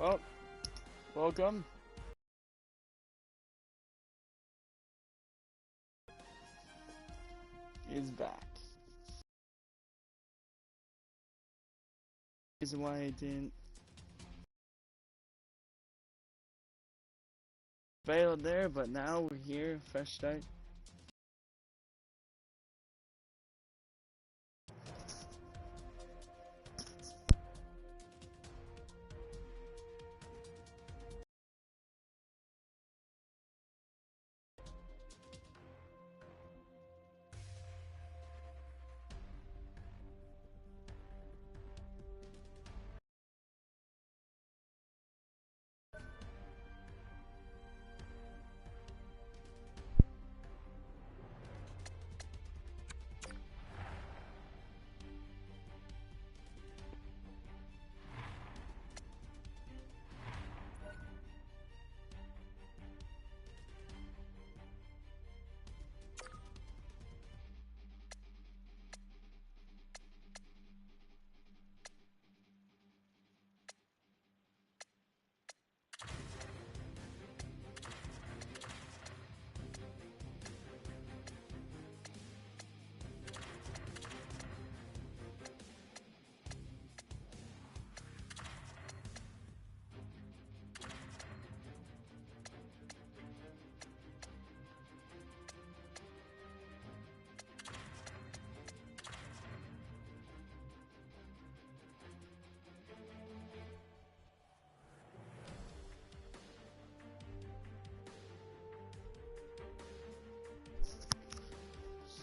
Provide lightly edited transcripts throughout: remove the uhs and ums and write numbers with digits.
Oh, welcome. Is back. Reason why I didn't fail there, but now we're here, fresh start.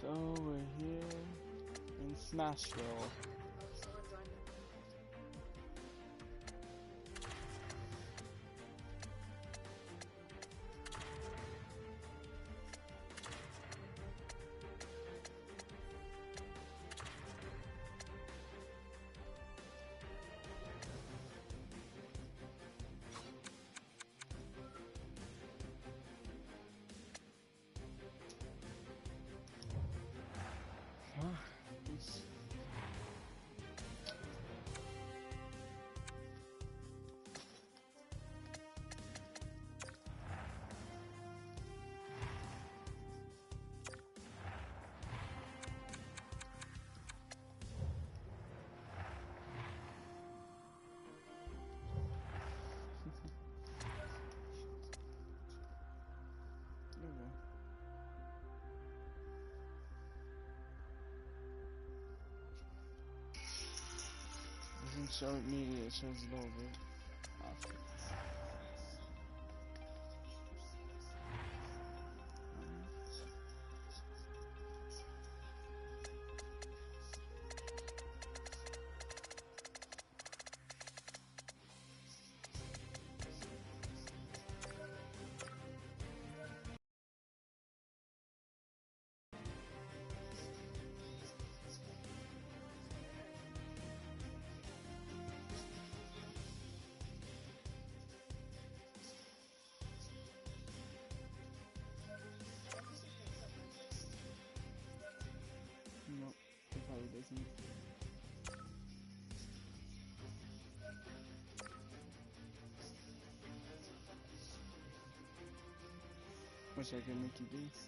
So we're here in Smashville. Doesn't show media, it shows a little bit. After. Nope, it probably doesn't. Wish I could make you beast.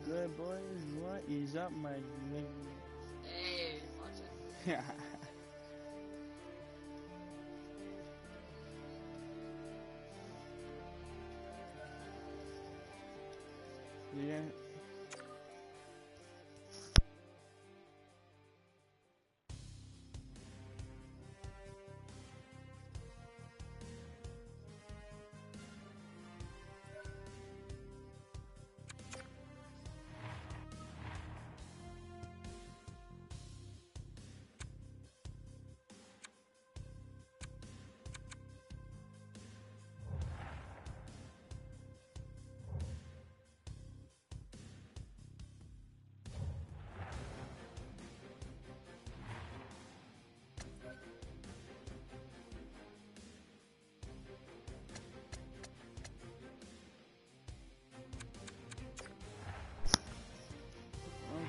good, boys? What is up, my nigga? Hey, watch it. Yeah. Yeah.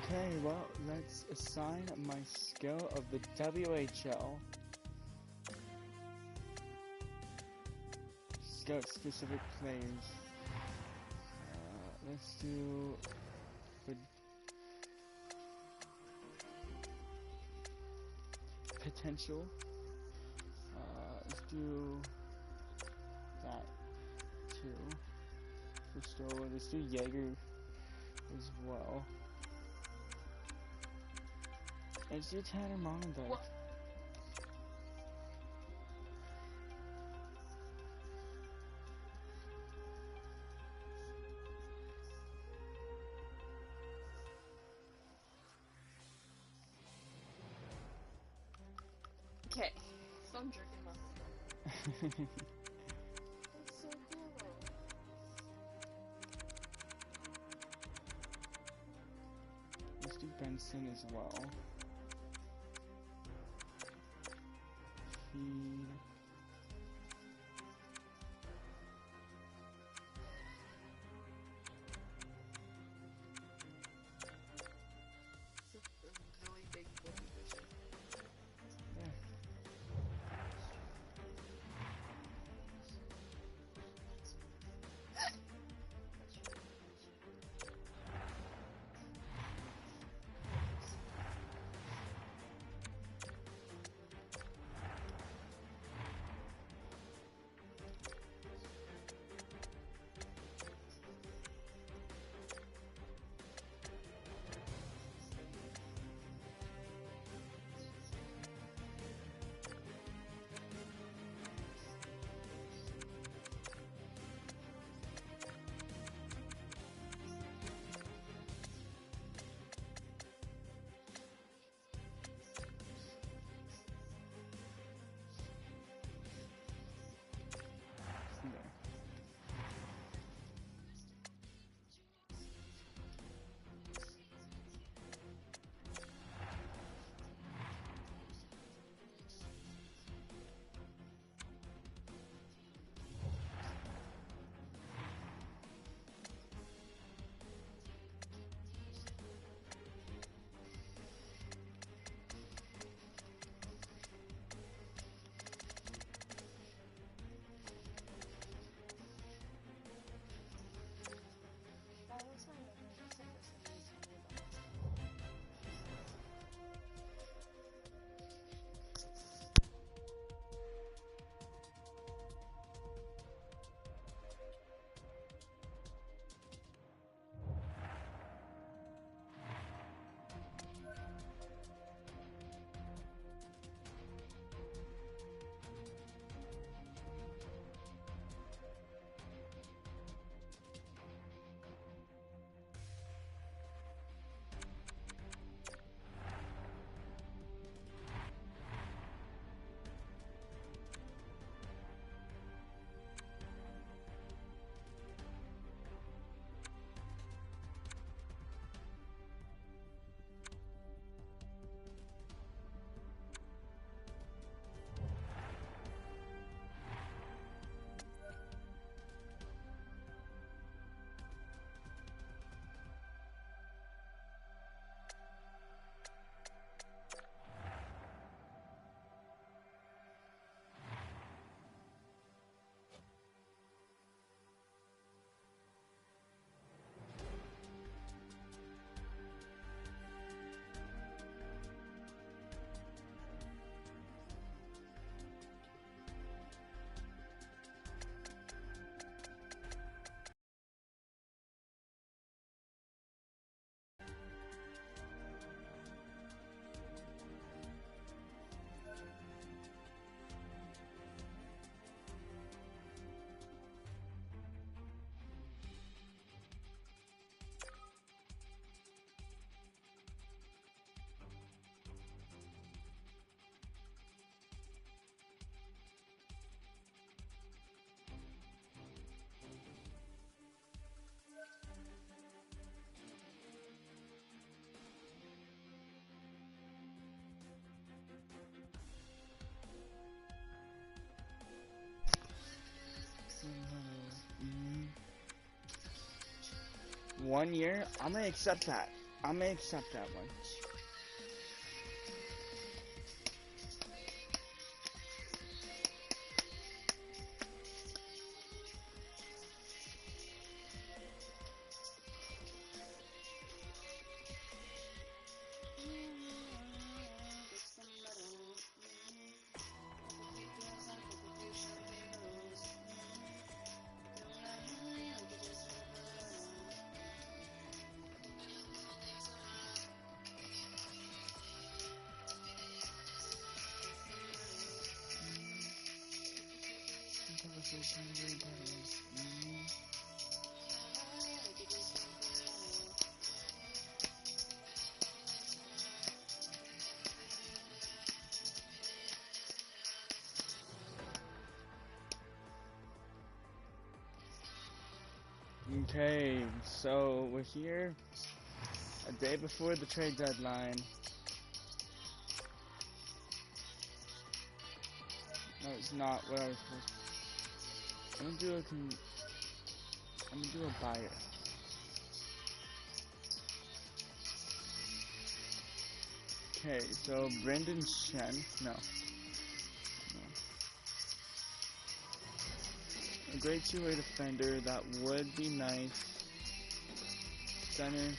Okay, well, let's assign my skill of the WHL. Scout specific players. Let's do the potential. Let's do that too. For Stoller. Let's do Jaeger as well. Let's do Tanner Monenberg. What? Okay, so I'm jerking my phone. That's so cool. Let's do Benson as well. Feed. It's a really big whoopee cushion. Yeah. 1 year. I'm gonna accept that. I'm gonna accept that one. Okay, so we're here a day before the trade deadline. No, it's not what I was supposed to. I'm gonna do a buyer. Okay, so Brendan Shen, no. A great two-way defender, that would be nice. Center,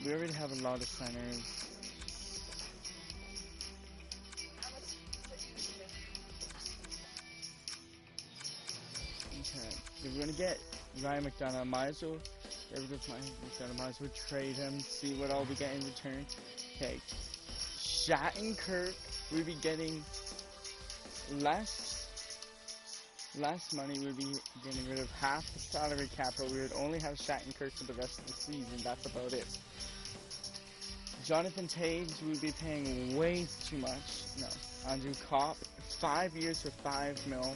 we already have a lot of centers. Okay, if we're gonna get Ryan McDonough, might as well get rid of Ryan McDonough, might as well trade him, see what all we get in return. Okay, Shattenkirk, we'd be getting less money. We'd be getting rid of half the salary cap, but we would only have Shattenkirk for the rest of the season. That's about it. Jonathan Taves, we'd be paying way too much. No. Andrew Kopp, 5 years for $5 million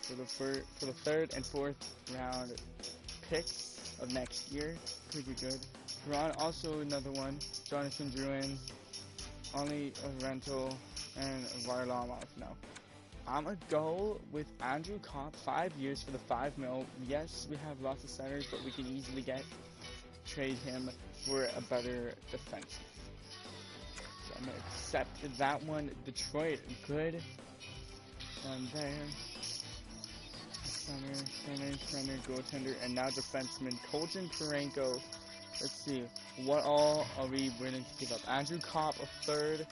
for the third and fourth round picks of next year. Could be good. Ron, also another one. Jonathan Drouin, only a rental, and Varlamov. No. I'm gonna go with Andrew Kopp, 5 years for the $5 million. Yes, we have lots of centers, but we can easily trade him for a better defense. So I'm gonna accept that one. Detroit, good. And there. Center, goaltender, and now defenseman Colton Parenko. Let's see, what all are we willing to give up? Andrew Kopp, a third,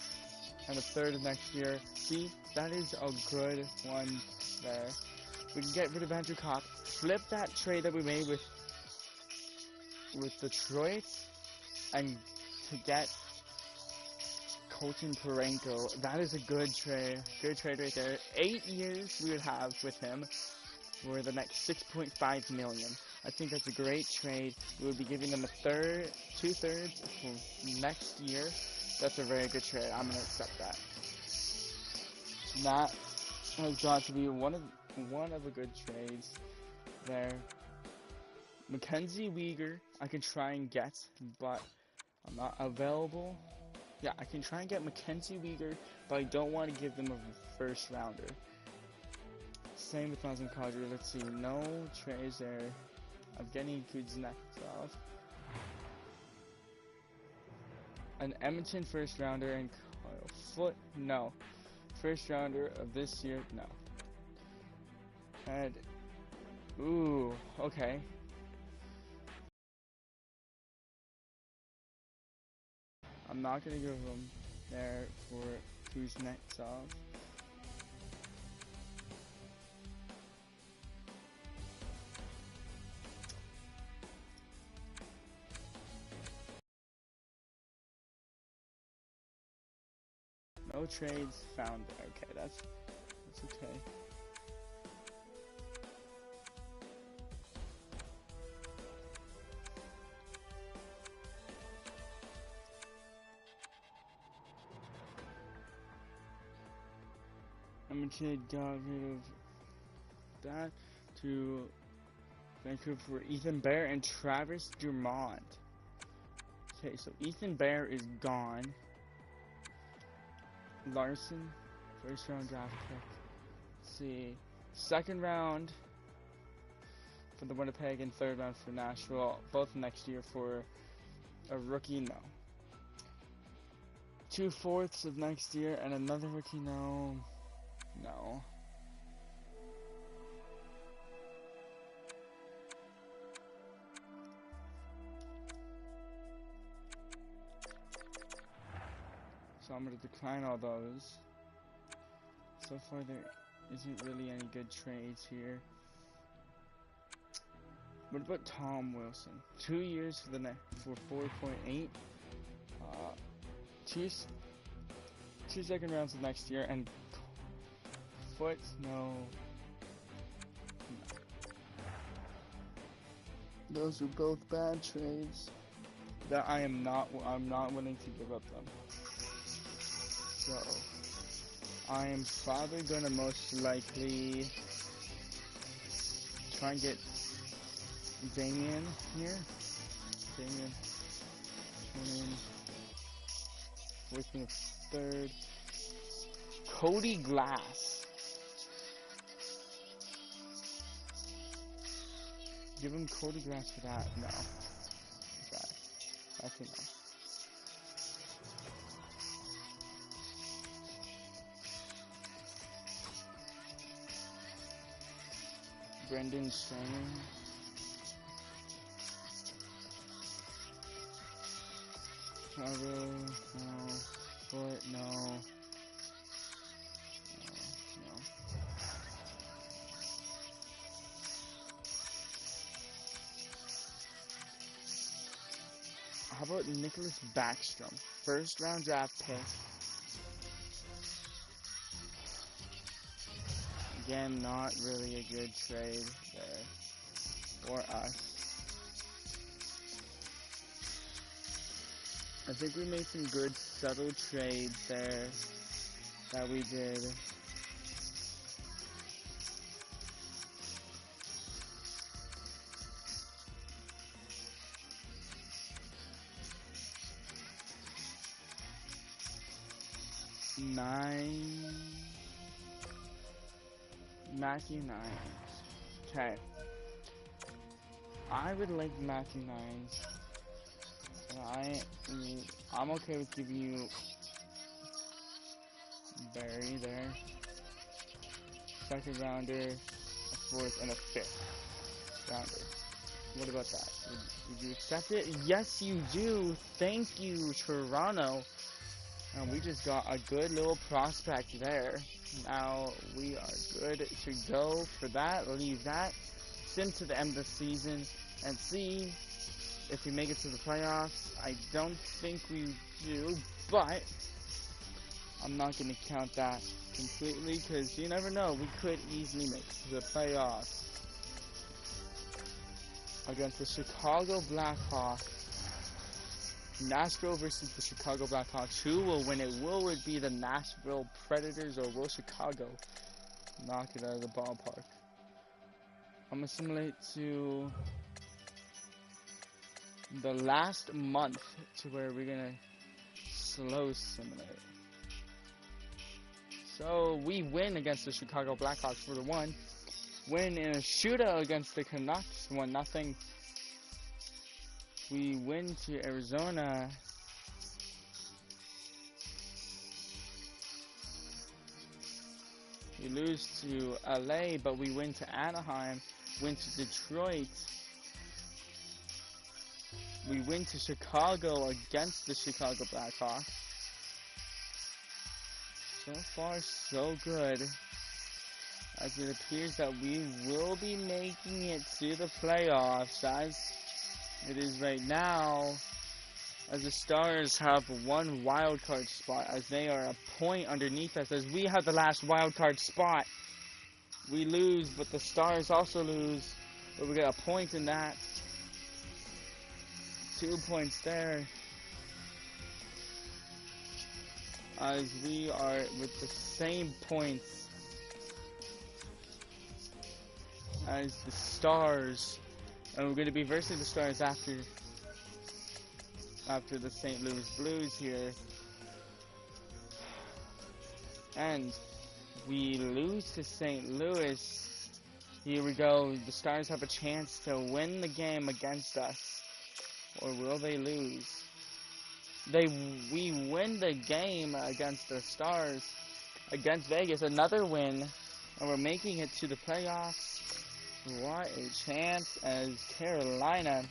and a third of next year. See, that is a good one there. We can get rid of Andrew Kopp, flip that trade that we made with Detroit, and to get Colton Parenko. That is a good trade right there. 8 years we would have with him for the next $6.5 million. I think that's a great trade. We would be giving them two-thirds for next year. That's a very good trade. I'm gonna accept that. That has got to be one of the good trades there. Mackenzie Weegar, I can try and get, but I'm not available. Yeah, I can try and get Mackenzie Weegar, but I don't want to give them a first rounder. Same with Nazem Kadri. Let's see, no trades there. Evgeny Kuznetsov. An Edmonton first rounder and Kyle Foote, no. First rounder of this year, no. And, ooh, okay. I'm not gonna give him there for Kuznetsov. No trades found. Okay, that's okay. I'm gonna got rid of that to Vancouver for Ethan Bear and Travis Dumont. Okay, so Ethan Bear is gone. Larson, first round draft pick. Let's see, second round for the Winnipeg and third round for Nashville, both next year for a rookie, no. 2/4 of next year and another rookie, no. No. So I'm going to decline all those. So far there isn't really any good trades here. What about Tom Wilson? 2 years for 4.8. Two second rounds of next year and Foot, no. Those are both bad trades that I'm not willing to give up them. So I am probably gonna most likely try and get Damien here. Damien with me third. Cody Glass. Give him Cody Glass for that? No. Okay. That's enough. Brendan Strain. Trevor, no. Foot, no. No. How about Nicholas Backstrom? First round draft pick. Again, not really a good trade there for us. I think we made some good subtle trades there that we did. Matthew Nines. Okay. I would like Matthew Nines. I'm okay with giving you Barry there. Second rounder, a fourth, and a fifth rounder. What about that? Did you accept it? Yes, you do. Thank you, Toronto. And we just got a good little prospect there. Now we are good to go for that. Leave that. Sim to the end of the season and see if we make it to the playoffs. I don't think we do, but I'm not going to count that completely because you never know. We could easily make it to the playoffs against the Chicago Blackhawks. Nashville versus the Chicago Blackhawks. Who will win it? Will it be the Nashville Predators or will Chicago knock it out of the ballpark? I'm going to simulate to the last month to where we're going to slow simulate. So we win against the Chicago Blackhawks for the 1. Win in a shootout against the Canucks 1-0. We win to Arizona. We lose to LA, but we win to Anaheim. Win to Detroit. We win to Chicago against the Chicago Blackhawks. So far, so good. As it appears that we will be making it to the playoffs as it is right now, as the Stars have 1 wildcard spot, as they are a point underneath us, as we have the last wildcard spot. We lose, but the Stars also lose, but we get a point in that. 2 points there, as we are with the same points as the Stars. And we're going to be versing the Stars after the St. Louis Blues here. And we lose to St. Louis. Here we go. The Stars have a chance to win the game against us. Or will they lose? We win the game against the Stars. Against Vegas. Another win. And we're making it to the playoffs. What a chance as Carolina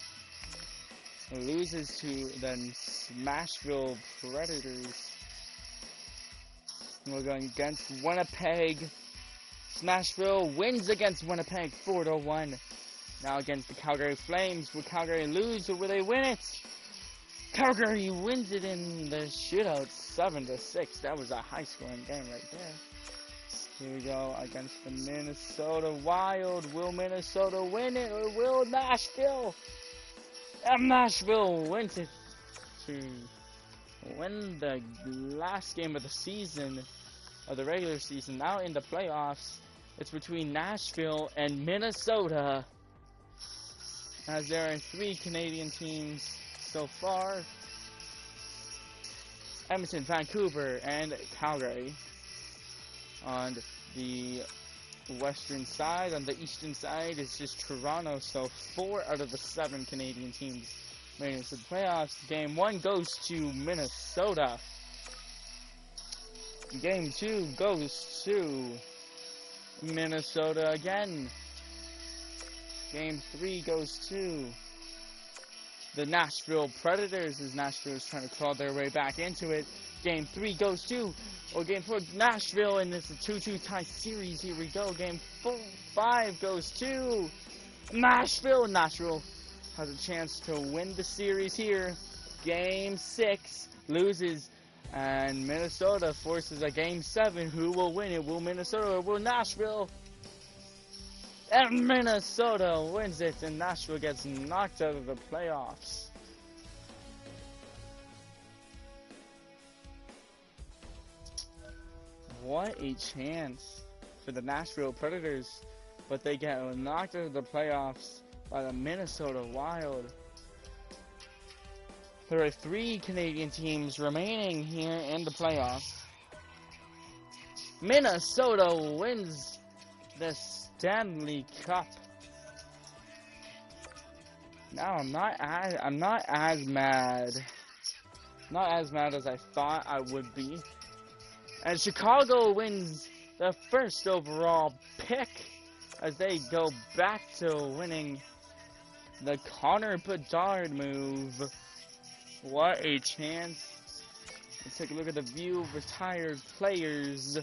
loses to the Smashville Predators. We're going against Winnipeg. Smashville wins against Winnipeg 4-1. Now against the Calgary Flames. Will Calgary lose or will they win it? Calgary wins it in the shootout 7-6. That was a high scoring game right there. Here we go against the Minnesota Wild. Will Minnesota win it or will Nashville? And Nashville wins it to win the last game of the season, of the regular season. Now in the playoffs, it's between Nashville and Minnesota, as there are 3 Canadian teams so far: Edmonton, Vancouver, and Calgary. On the western side, on the eastern side, it's just Toronto. So 4 out of the 7 Canadian teams made it to the playoffs. Game 1 goes to Minnesota. Game 2 goes to Minnesota again. Game 3 goes to the Nashville Predators, as Nashville is trying to claw their way back into it. Game 3 goes to, or Game 4, Nashville, and it's a 2-2 tie series. Here we go. Game 5 goes to Nashville. Nashville has a chance to win the series here. Game 6 loses, and Minnesota forces a Game 7. Who will win it? Will Minnesota or will Nashville? And Minnesota wins it, and Nashville gets knocked out of the playoffs. What a chance for the Nashville Predators, but they get knocked out of the playoffs by the Minnesota Wild. There are 3 Canadian teams remaining here in the playoffs. Minnesota wins the Stanley Cup. Now I'm not as mad as I thought I would be. And Chicago wins the first overall pick as they go back to winning the Connor Bedard move. What a chance. Let's take a look at the view of retired players.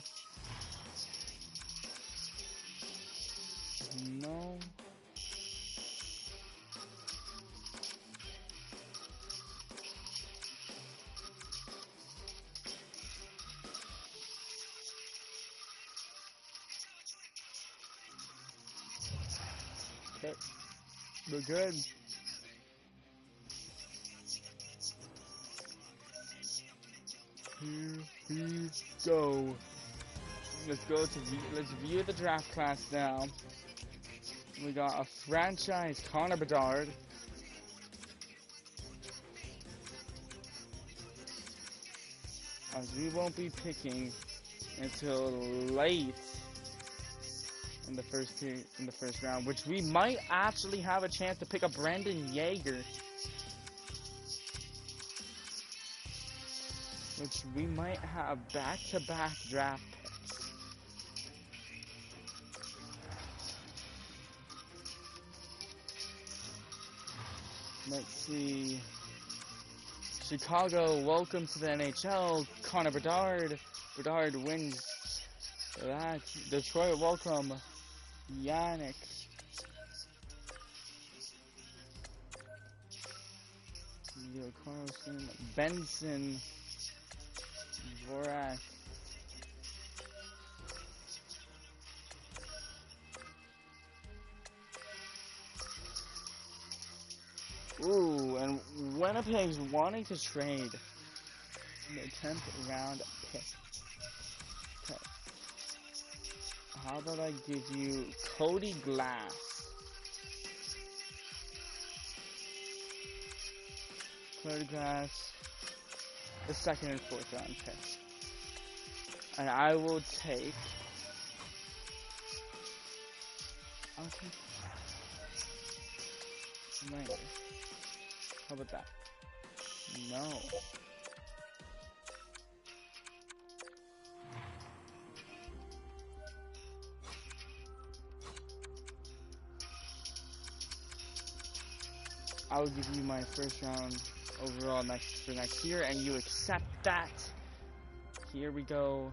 No. Okay, we're good. Here we go. Let's view the draft class now. We got a franchise Connor Bedard. As we won't be picking until late in the first round, which we might actually have a chance to pick up Brandon Yeager, which we might have back-to-back draft picks. Let's see. Chicago, welcome to the NHL. Connor Bedard. Bedard wins that. Detroit, welcome. Yannick. Carlson. Benson. Vorak. Ooh, and Winnipeg's wanting to trade the 10th round pick. Okay. How about I give you Cody Glass? Cody Glass, the 2nd and 4th round pick. And I will take Okay. Later. How about that? No. I will give you my first round overall for next year, and you accept that. Here we go,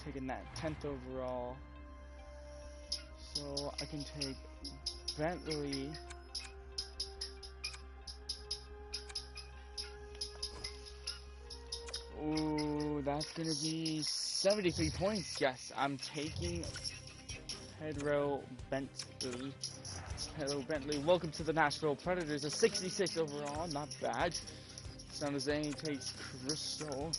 taking that 10th overall. So I can take Bentley. Ooh, that's gonna be 73 points. Yes, I'm taking Pedro Bentley. Hello, Bentley. Welcome to the Nashville Predators. A 66 overall, not bad. San Jose takes Crystal.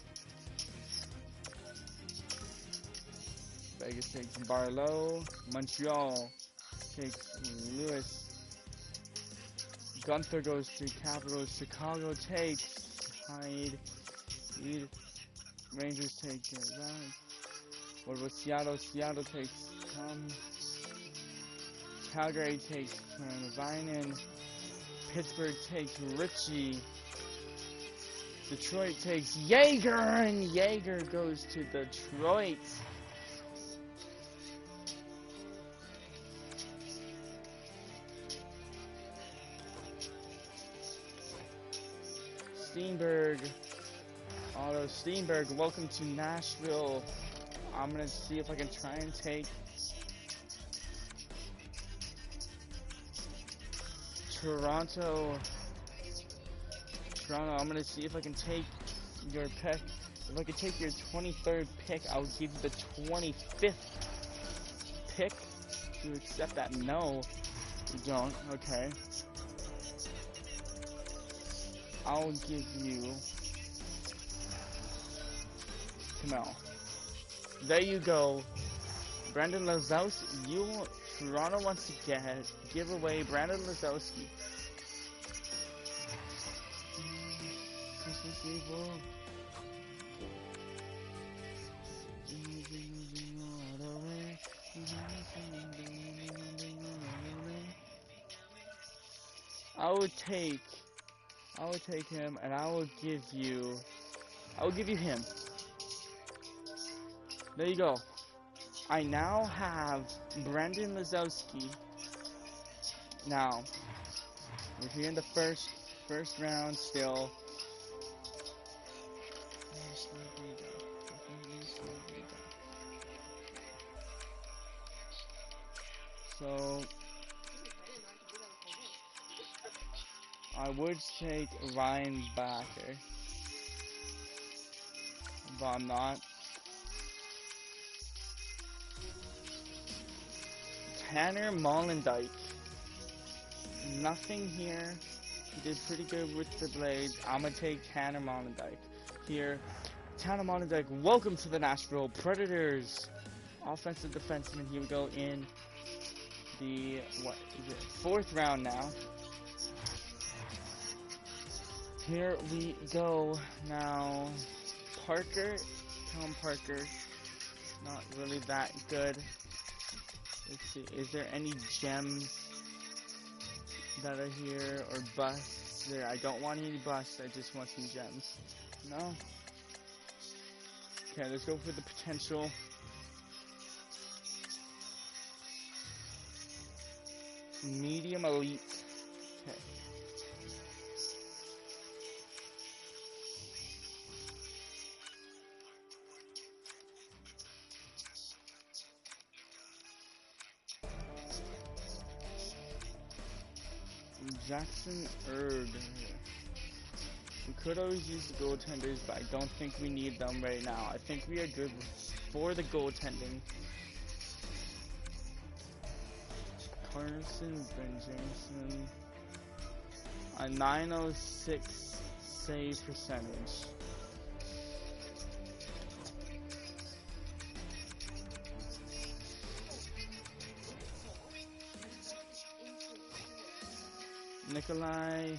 Vegas takes Barlow. Montreal takes Lewis. Gunther goes to Capitals. Chicago takes Hyde. Rangers take that. What about Seattle? Seattle takes Tom. Calgary takes Vinen. Pittsburgh takes Ritchie. Detroit takes Jaeger, and Jaeger goes to Detroit. Steenberg. Otto Steenberg, welcome to Nashville. I'm gonna see if I can try and take Toronto, I'm gonna see if I can take your pick. If I can take your 23rd pick, I'll give you the 25th pick. Do you accept that? No, you don't. Okay. I'll give you Camille. There you go. Brandon Lazowski. Toronto wants to give away Brandon Lazowski. I would take him, and I will give you him. There you go. I now have Brandon Lazowski. Now, we're here in the first round still. So, I would take Ryan Backer, but I'm not. Tanner Mollendijk. Nothing here. He did pretty good with the Blades. I'm going to take Tanner Mollendijk here. Tanner Mollendijk, welcome to the Nashville Predators. Offensive defenseman. Here we go in the 4th round now. Here we go now. Tom Parker. Not really that good. Let's see, is there any gems that are here, or busts there? I don't want any busts, I just want some gems. No? Okay, let's go for the potential. Medium elite. Okay. Jackson Erd. We could always use the goaltenders, but I don't think we need them right now. I think we are good for the goaltending. Carson, Ben Jameson. A 906 save percentage. Nikolai.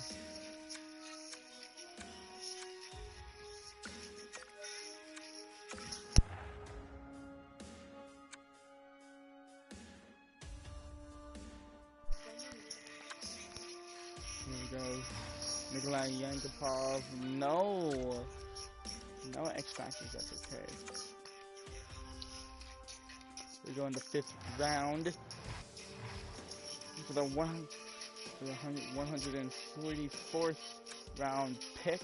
we go. Nikolai Yankopov. No. No X Factors, that's okay. We go in the 5th round for the 144th round pick.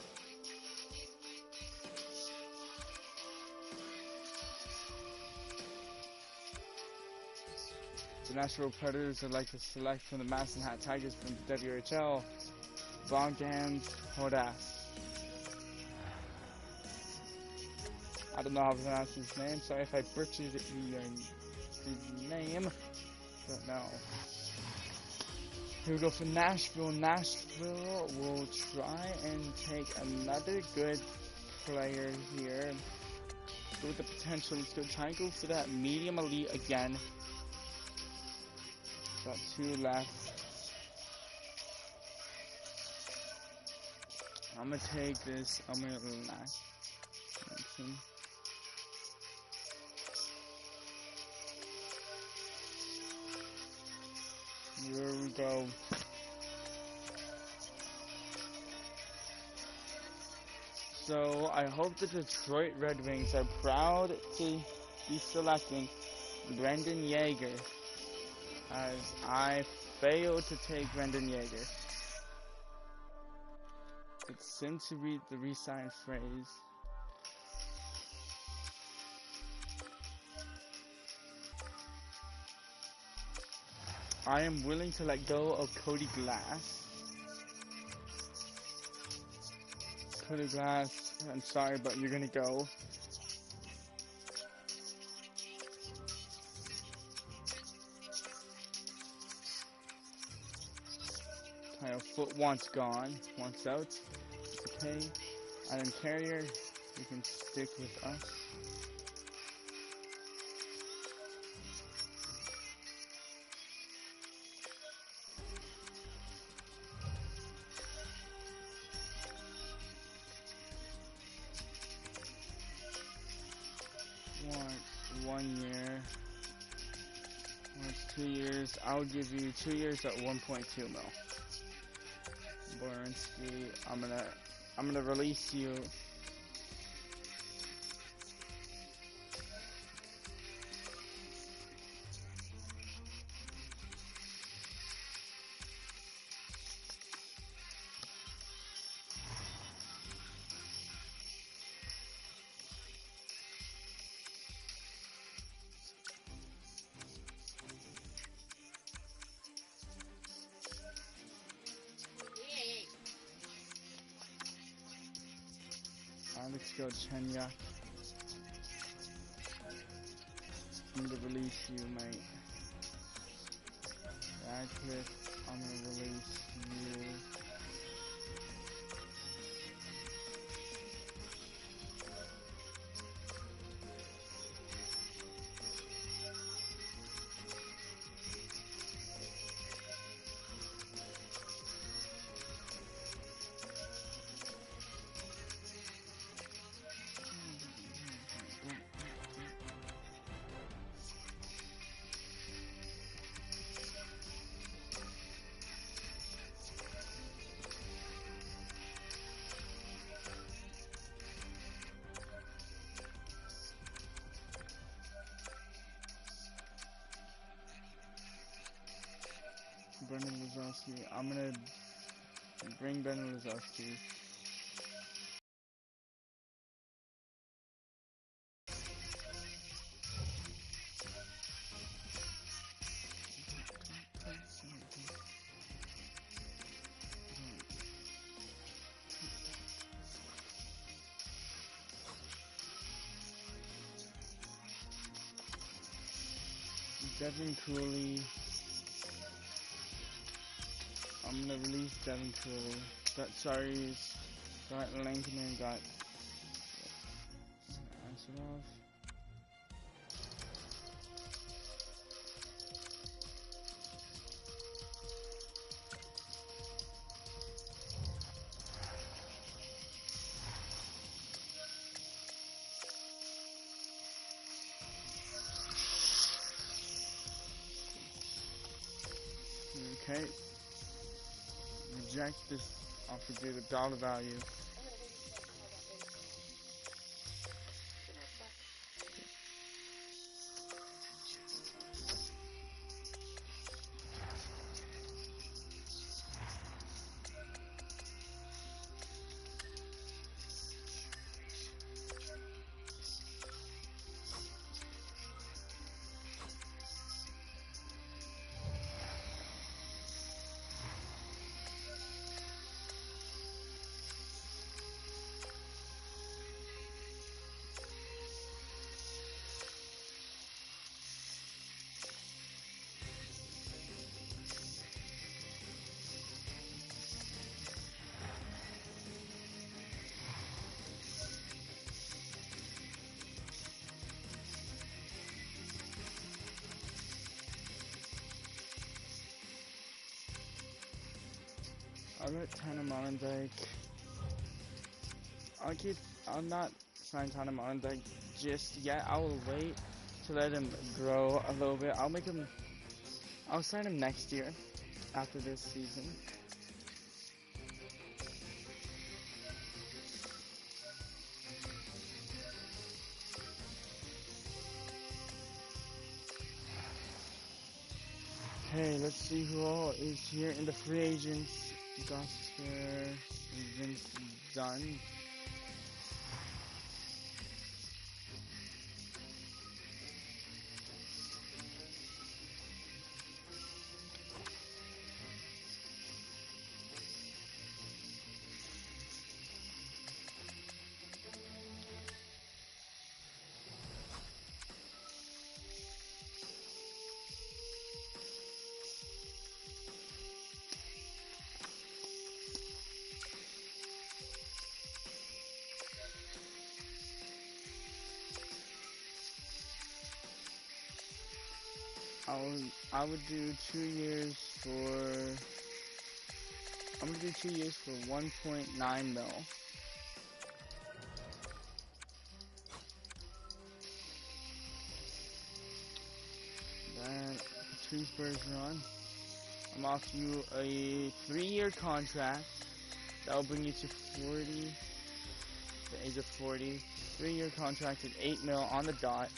The Nashville Predators would like to select from the Madison Hat Tigers from the WHL, Bogdan Hodas. I don't know how to pronounce his name. Sorry if I butchered his name. But no. Here we go for Nashville. Nashville will try and take another good player here. Go with the potential. Let's go try and go for that medium elite again. Got 2 left. I'm gonna take this. I'm gonna relax. Here we go. So I hope the Detroit Red Wings are proud to be selecting Brendan Yeager, as I failed to take Brendan Yeager. It seems to be the re-sign phrase. I am willing to let go of Cody Glass. Cody Glass, I'm sorry, but you're gonna go. Kyle Foot wants gone, wants out. Okay. Adam Carrier, you can stick with us. One year. Wants 2 years. I'll give you 2 years at 1.2 mil. Borensky, I'm gonna release you. Alex Galchenyuk. I'm gonna release you, mate. Radcliffe, I'm gonna release you. Brendan Lazowski. I'm gonna bring Brendan Lazowski. Devin Cooley. I'm gonna release Devin Cooley. Got Lincoln and got Asimov. Okay. reject this offer due to dollar value. I'm gonna think how that is. Good night, bye. I'll let Tanner Molendyke. I'll not sign Tanner Molendyke just yet. I will wait to let him grow a little bit. I'll sign him next year after this season. Okay, let's see who all is here in the free agents. Gosker, Vince Dunn. I would do 2 years for. I'm gonna do 2 years for 1.9 mil. Then Patrice Bergeron. I'm offering you a 3-year contract. That'll bring you to 40. The age of 40. 3-year contract at 8 mil on the dot.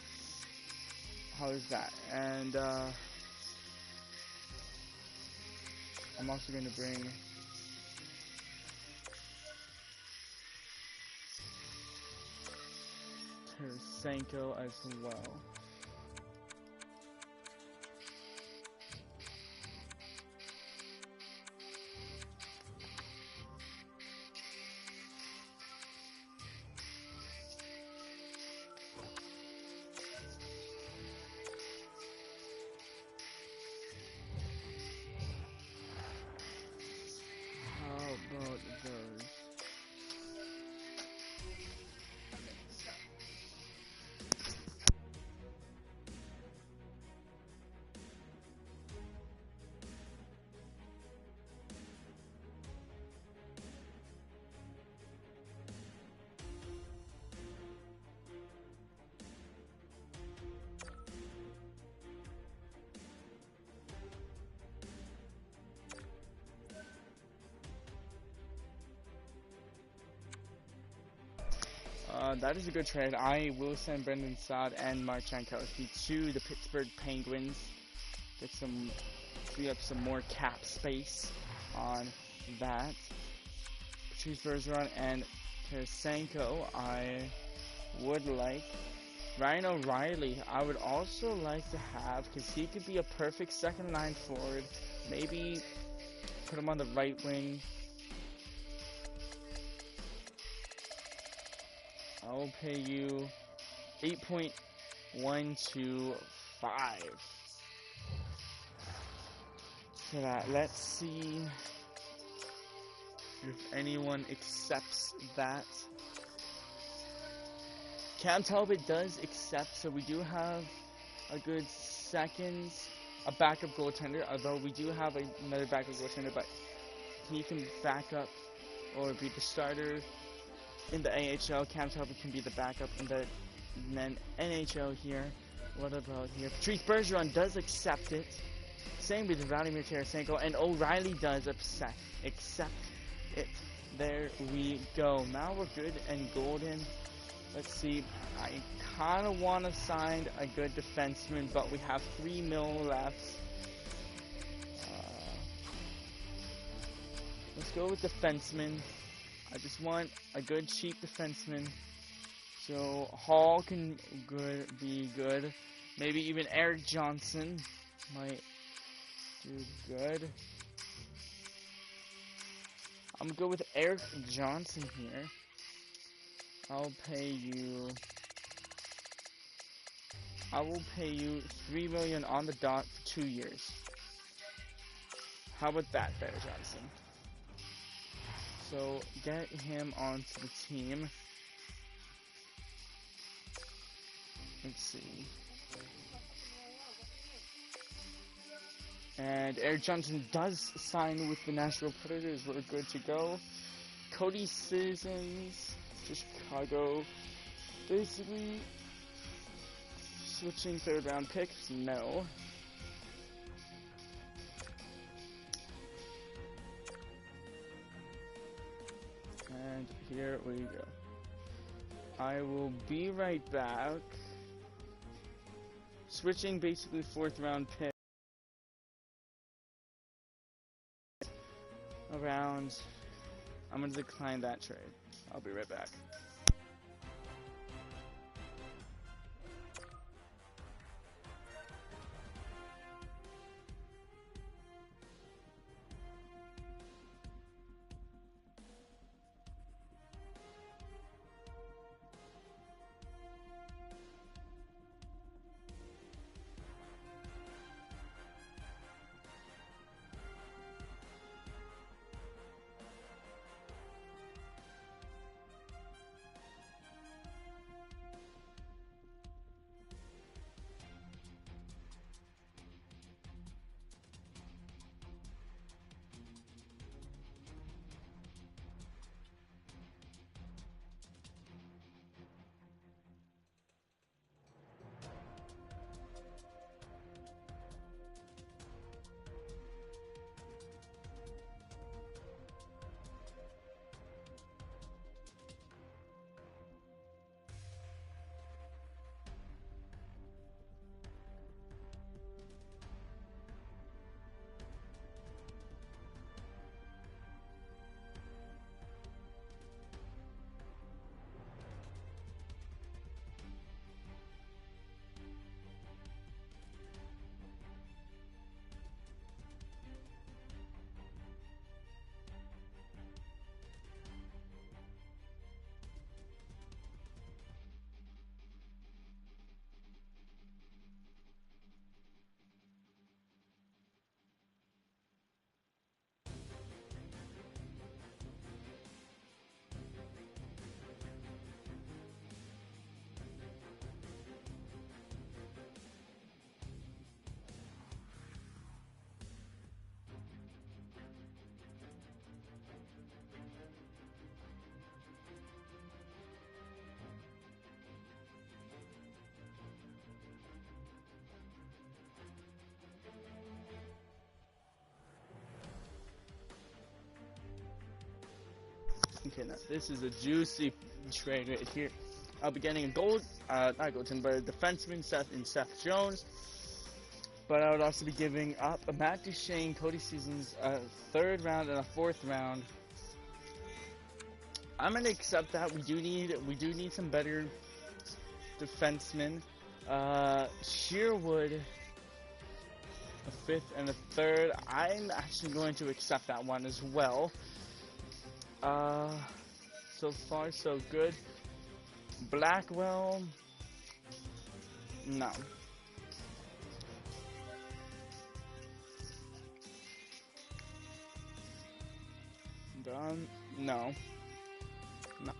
How is that? And I'm also going to bring Tarasenko as well. How about those? That is a good trade. I will send Brendan Saad and Marchenkowski to the Pittsburgh Penguins. Free up some more cap space on that. Patrice Bergeron and Tarasenko. I would like. Ryan O'Reilly, I would also like to have, because he could be a perfect second line forward. Maybe put him on the right wing. I'll pay you 8.125 for that. Let's see if anyone accepts that. Cam Talbot does accept, so we do have a good a backup goaltender, although we do have another backup goaltender, but he can back up or be the starter. In the AHL, Cam Talbot can be the backup in the NHL here. What about here? Patrice Bergeron does accept it. Same with Vladimir Tarasenko, and O'Reilly does accept it. There we go. Now we're good and golden. Let's see. I kind of want to sign a good defenseman, but we have $3 million left. Let's go with defenseman. I just want a good, cheap defenseman. So Hall can be good. Maybe even Eric Johnson might do good. I'm gonna go with Eric Johnson here. I will pay you $3 million on the dot for 2 years. How about that, Bear Johnson? So get him onto the team. Let's see. And Eric Johnson does sign with the Nashville Predators. We're good to go. Cody Citizens to Chicago. Basically, switching third round picks? No. And here we go. I will be right back. Switching basically fourth round pick. Around. I'm going to decline that trade. I'll be right back. Okay, now this is a juicy trade right here. I'll be getting a not Goldson, but a defenseman, Seth Jones. But I would also be giving up a Matt Duchene, Cody Seasons, a third round and a fourth round. I'm gonna accept that. We do need some better defensemen. Shearwood, a fifth and a third. I'm actually going to accept that one as well. So far so good. Blackwell, no. Done, no. No.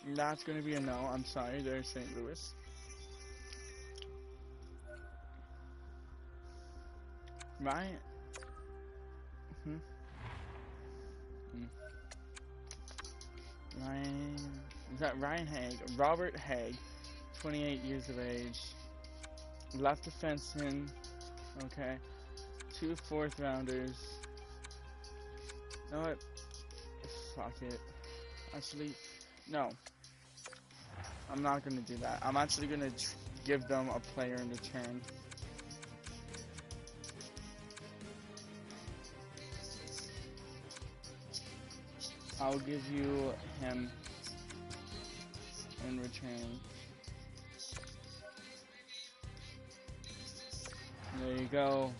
That's gonna be a no. I'm sorry, there's St. Louis. Right? Ryan, Is that Ryan Haig? Robert Haig, 28 years of age. Left defenseman. Okay. 2 fourth rounders. You know what? Fuck it. Actually, no. I'm not gonna do that. I'm actually gonna give them a player in return. I'll give you him in return. There you go.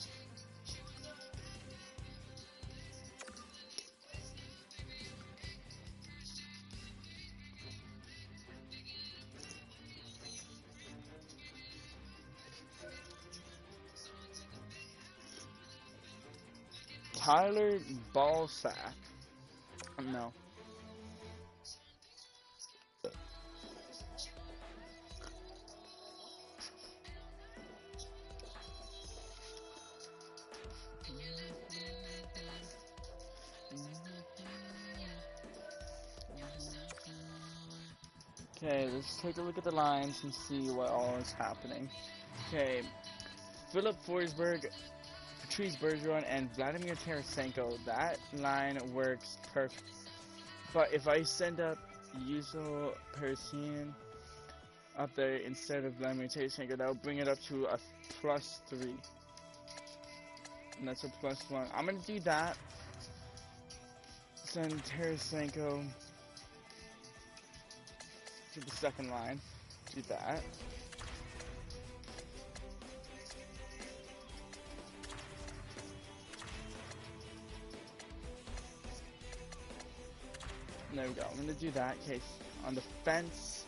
Tyler Ballsack. No. Okay, let's take a look at the lines and see what all is happening. Okay, Philip Forsberg, Patrice Bergeron, and Vladimir Tarasenko. That line works perfect. But if I send up Yuzo Persian up there instead of Vladimir Tarasenko, that will bring it up to a +3. And that's a +1. I'm going to do that. Send Tarasenko to the second line. Do that. There we go. I'm gonna do that. Okay, on the fence,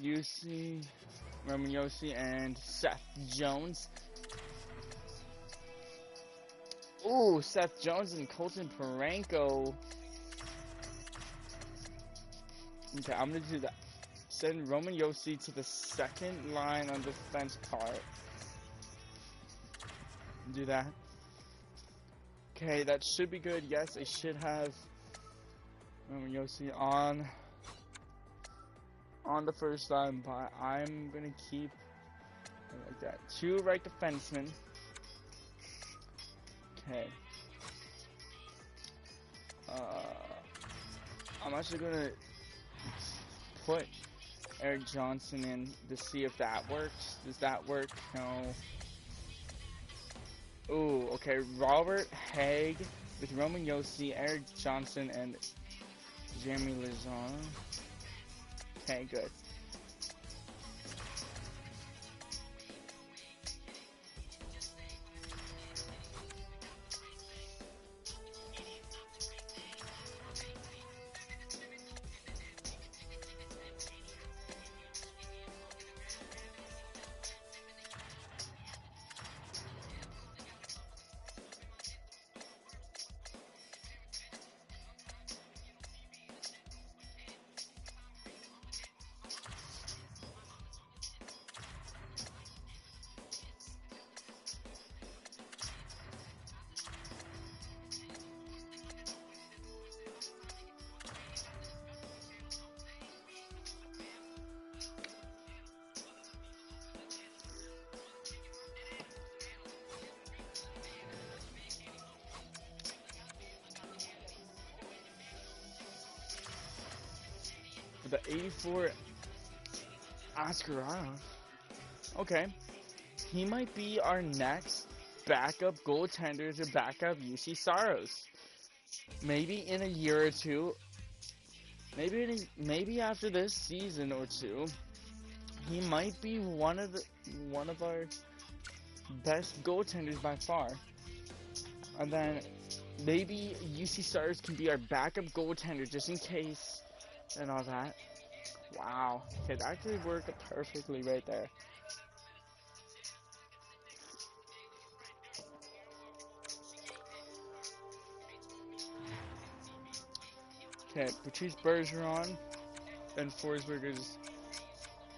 UC, Roman Yossi, and Seth Jones. Ooh, Seth Jones and Colton Parenko. Okay, I'm gonna do that. Send Roman Yossi to the second line on the fence part. Do that. Okay, that should be good. Yes, I should have Roman Yossi on the first line, but I'm gonna keep it like that. 2 right defensemen. Okay. I'm actually gonna put Eric Johnson in to see if that works. Does that work? No. Ooh, okay. Robert Haig with Roman Yossi, Eric Johnson, and Jeremy Lazon. Okay, good. The 84 Askarov. Okay. He might be our next backup goaltender to back up UC Saros. Maybe in a year or two. Maybe after this season or two. He might be one of our best goaltenders by far. And then maybe UC Saros can be our backup goaltender just in case. And all that. Wow. Okay, that actually worked perfectly right there. Okay, Patrice Bergeron and Forsberg is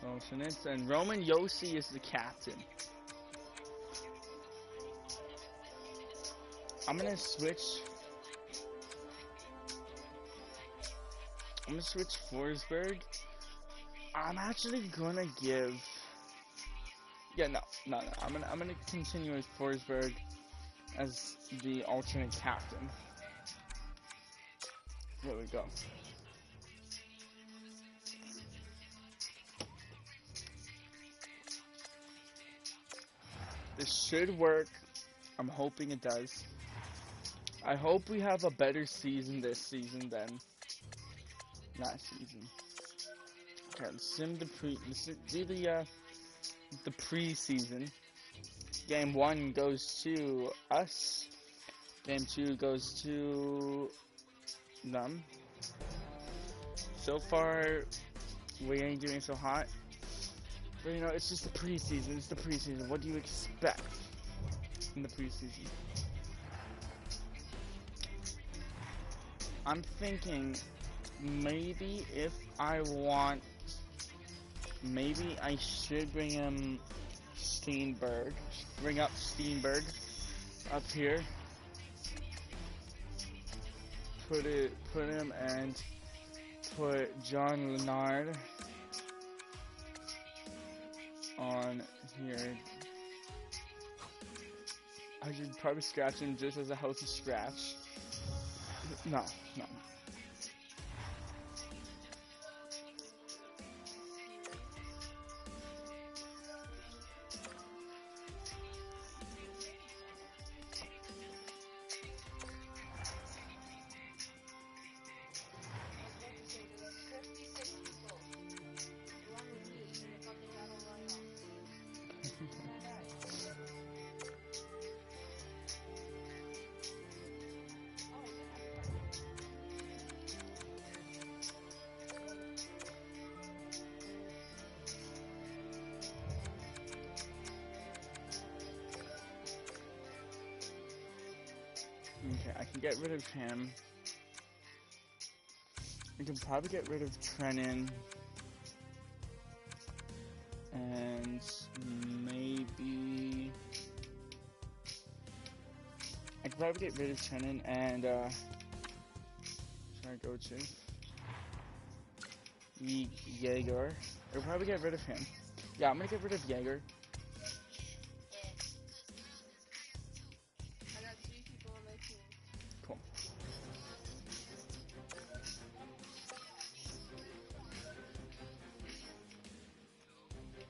alternates, and Roman Yossi is the captain. I'm gonna switch I'm gonna switch Forsberg. I'm actually gonna give. Yeah, no. I'm gonna continue with Forsberg as the alternate captain. There we go. This should work. I'm hoping it does. I hope we have a better season this season than last season. Okay, let's do the preseason. Game 1 goes to us. Game 2 goes to them. So far, we ain't doing so hot. But you know, it's just the preseason. It's the preseason. What do you expect in the preseason? I'm thinking maybe if I want, maybe I should bring him Steenberg. Bring up Steenberg up here. Put him and put John Leonard on here. I should probably scratch him just as a healthy scratch. No. Okay, I can get rid of him. We can probably get rid of Trennan. And maybe I could probably get rid of Trennan and should I go to Jaeger? I'll probably get rid of him. Yeah, I'm gonna get rid of Jaeger. I got 3 people on my team. Cool.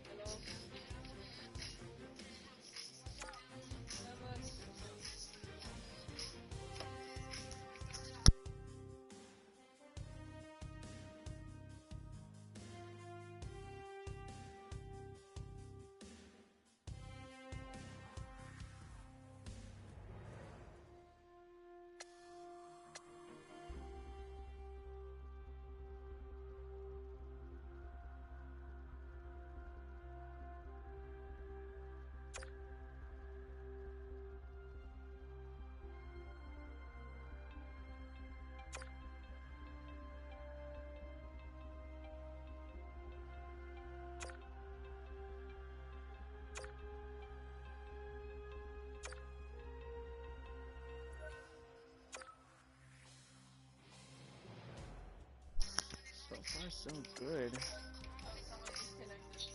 Hello? So far, so good. Someone disconnected.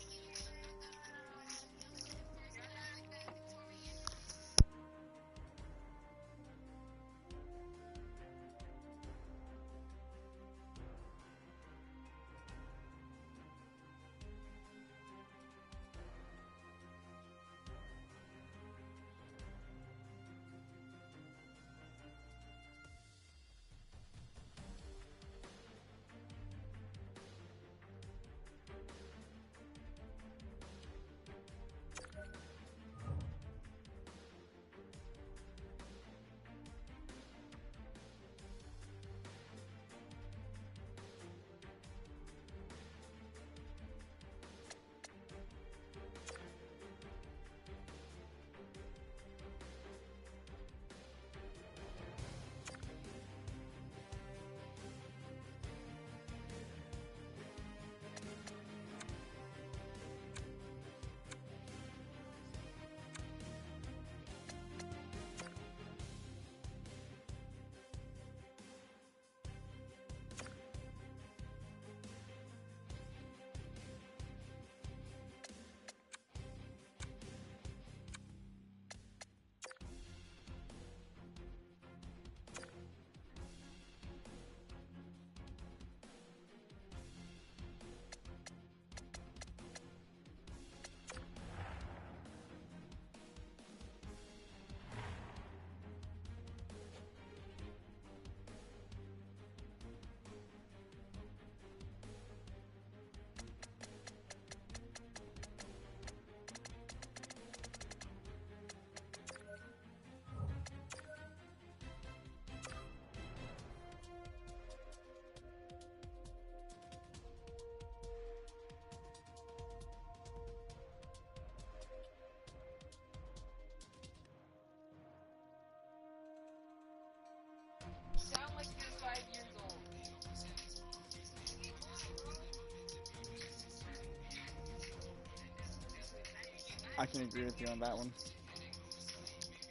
I can agree with you on that one.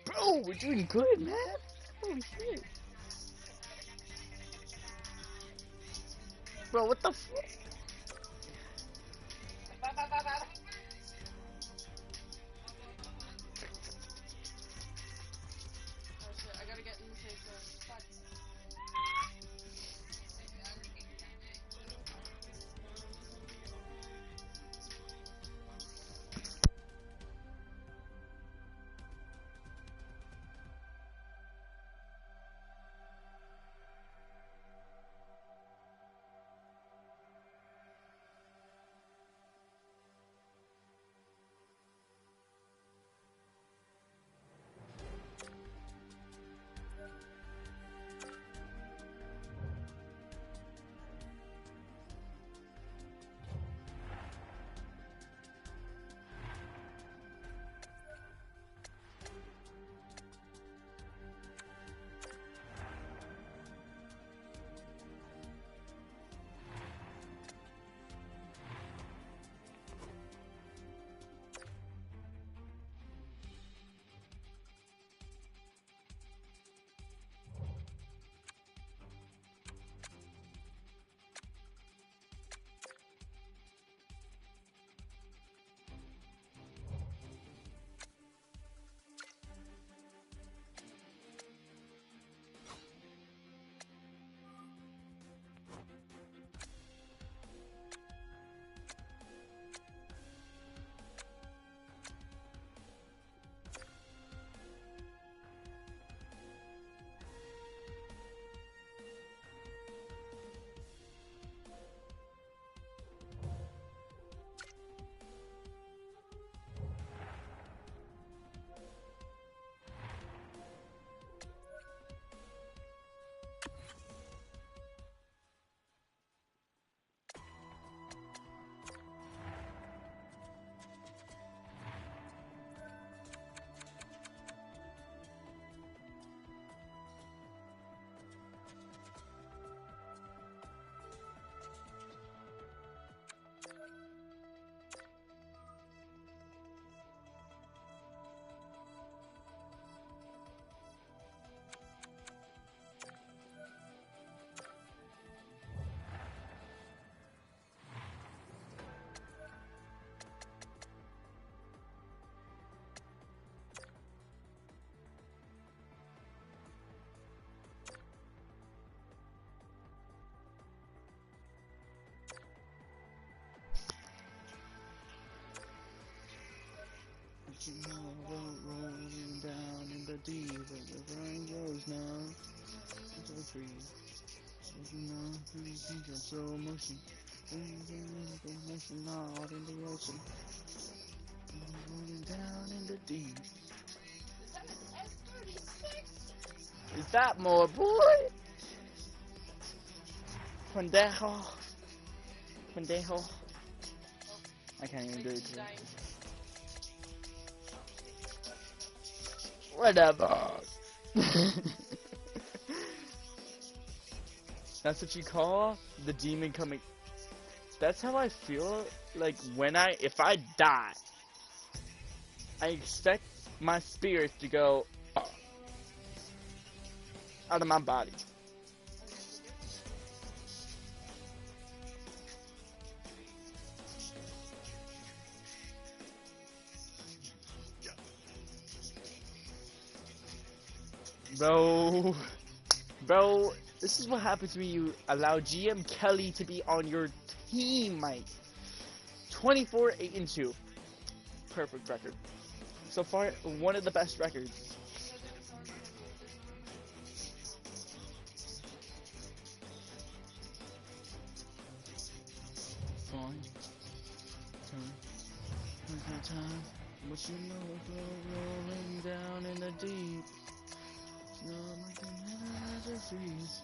Bro, we're doing good, man. Holy shit. Bro, what the fuck? Oh shit, I gotta get in the safe zone. Fuck. Rolling down in the deep, but the rain goes now into the trees. Looking on through the pink of slow motion. Motion out in the ocean. Rolling down in the deep. Is that an S-36? Is that more, boy? Pendejo. Pendejo. I can't even do it. Dying. Whatever. That's what you call the demon coming. That's how I feel like if I die, I expect my spirit to go out of my body. Bro, this is what happens when you allow GM Kelly to be on your team, Mike. 24-8-2. Perfect record. So far, one of the best records. Fine. Time. What you know, rolling down in the deep. No, like a never freeze.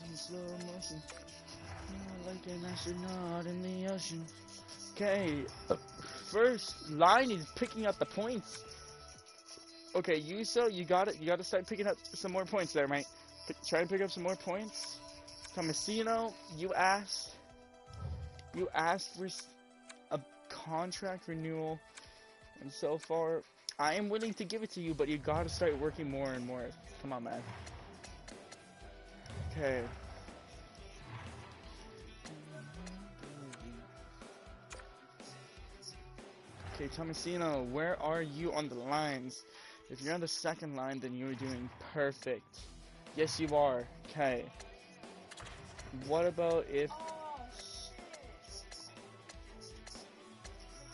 In slow motion. Like an astronaut in the ocean. Okay, first line is picking up the points. Okay, Yuso, you got it. You got to start picking up some more points there, mate. Try and pick up some more points. Tomasino, you asked for a contract renewal, and so far, I am willing to give it to you, but you gotta start working more and more. Come on, man. Okay. Okay, Tomasino, where are you on the lines? If you're on the second line, then you're doing perfect. Yes, you are. Okay. What about if... Oh, shit.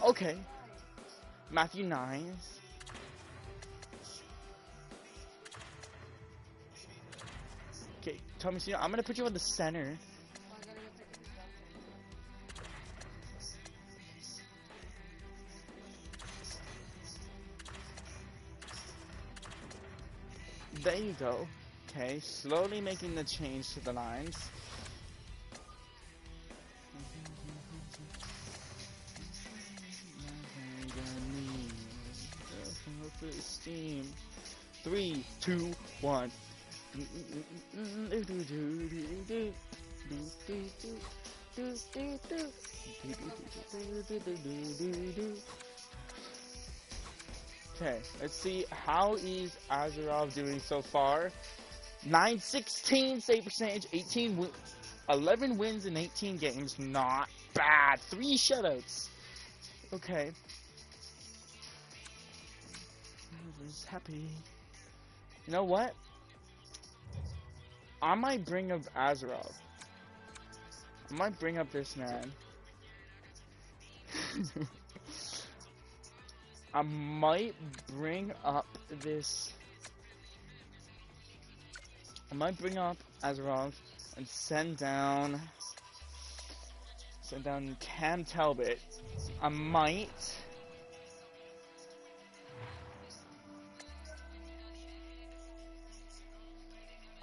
Okay. Matthew 9. Okay, Tomasino, I'm gonna put you on the center. I gotta go take a deep breath. There you go. Okay, slowly making the change to the lines. Steam. 3, 2, 1. Okay, let's see how is Azarov doing so far. 916 save percentage, 11 wins in 18 games, not bad. 3 shutouts. Okay. Everyone's happy. You know what? I might bring up Azarov. I might bring up this man. I might bring up this. I might bring up Azarov and send down Cam Talbot. I might.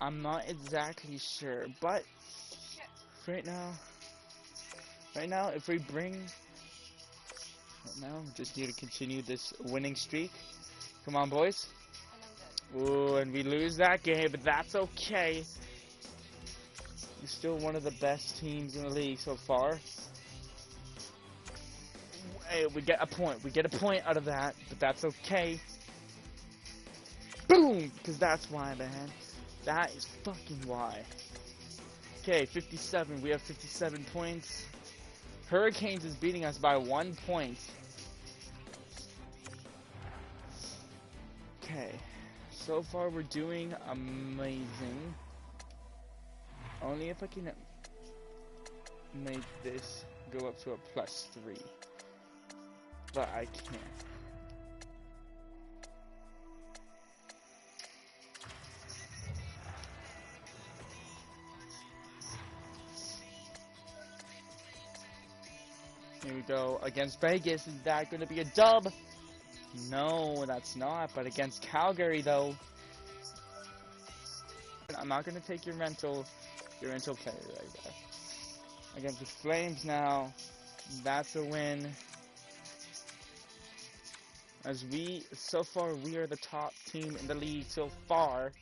I'm not exactly sure, but right now, if we bring, we just need to continue this winning streak. Come on, boys. And I'm good. Ooh, and we lose that game, but that's okay. You're still one of the best teams in the league so far. Hey, we get a point. We get a point out of that, but that's okay. Boom! Because that's why, man. That is fucking why. Okay, 57. We have 57 points. Hurricanes is beating us by 1 point. Okay. So far, we're doing amazing. Only if I can make this go up to a +3. But I can't. Here we go. Against Vegas, is that going to be a dub? No, that's not. But against Calgary, though, I'm not going to take your rental player right there. Against the Flames now, that's a win. As so far, we are the top team in the league so far.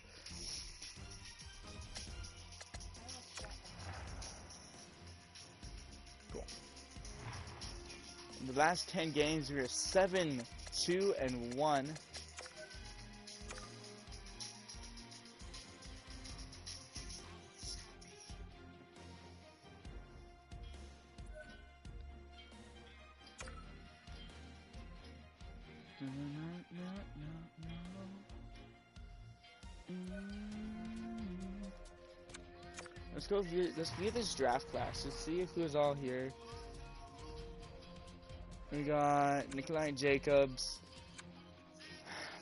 Cool. In the last 10 games, we are 7-2-1. Let's view this draft class. Let's see who's all here. We got Nikolai Jacobs.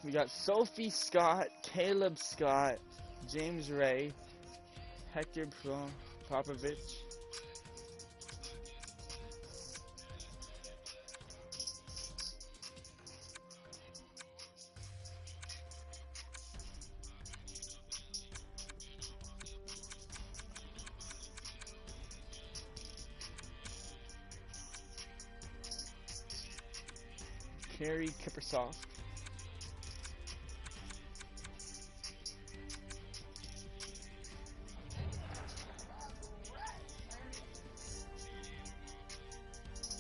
We got Sophie Scott, Caleb Scott, James Ray, Hector Popovich. Kerry Kippersoft.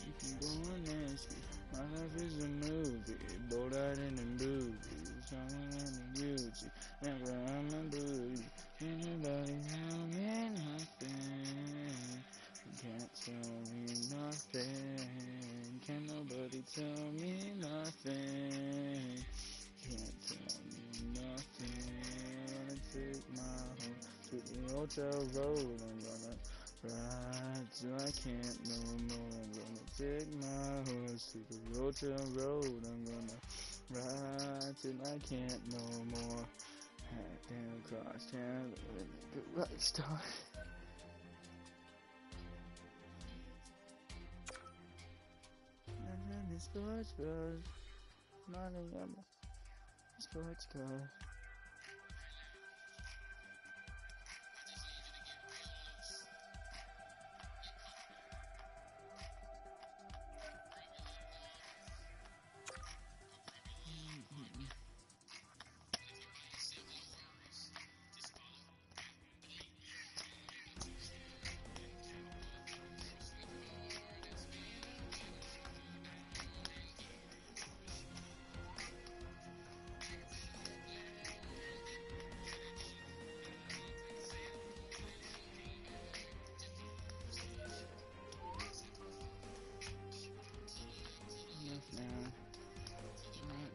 You can go on this. nothing. Can nobody tell me nothing? Can't tell me nothing. Gonna take my home to the hotel road. I'm gonna ride till I can't no more. I'm gonna take my horse to the hotel road. I'm gonna ride till I can't no more. Hat down across town, good rock star. And then the sports bros, money on the sports car.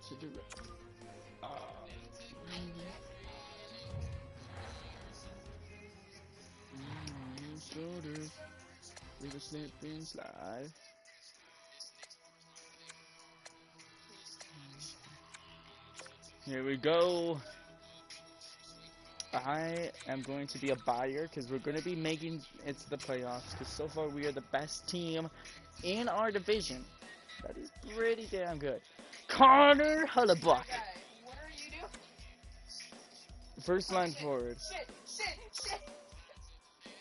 To do it. Shoulders, we were slipping slide. Here we go. I am going to be a buyer because we're going to be making it to the playoffs. Because so far we are the best team in our division. That is pretty damn good. Connor Hellebuyck. Guy, what are you doing? First line forward. Shit.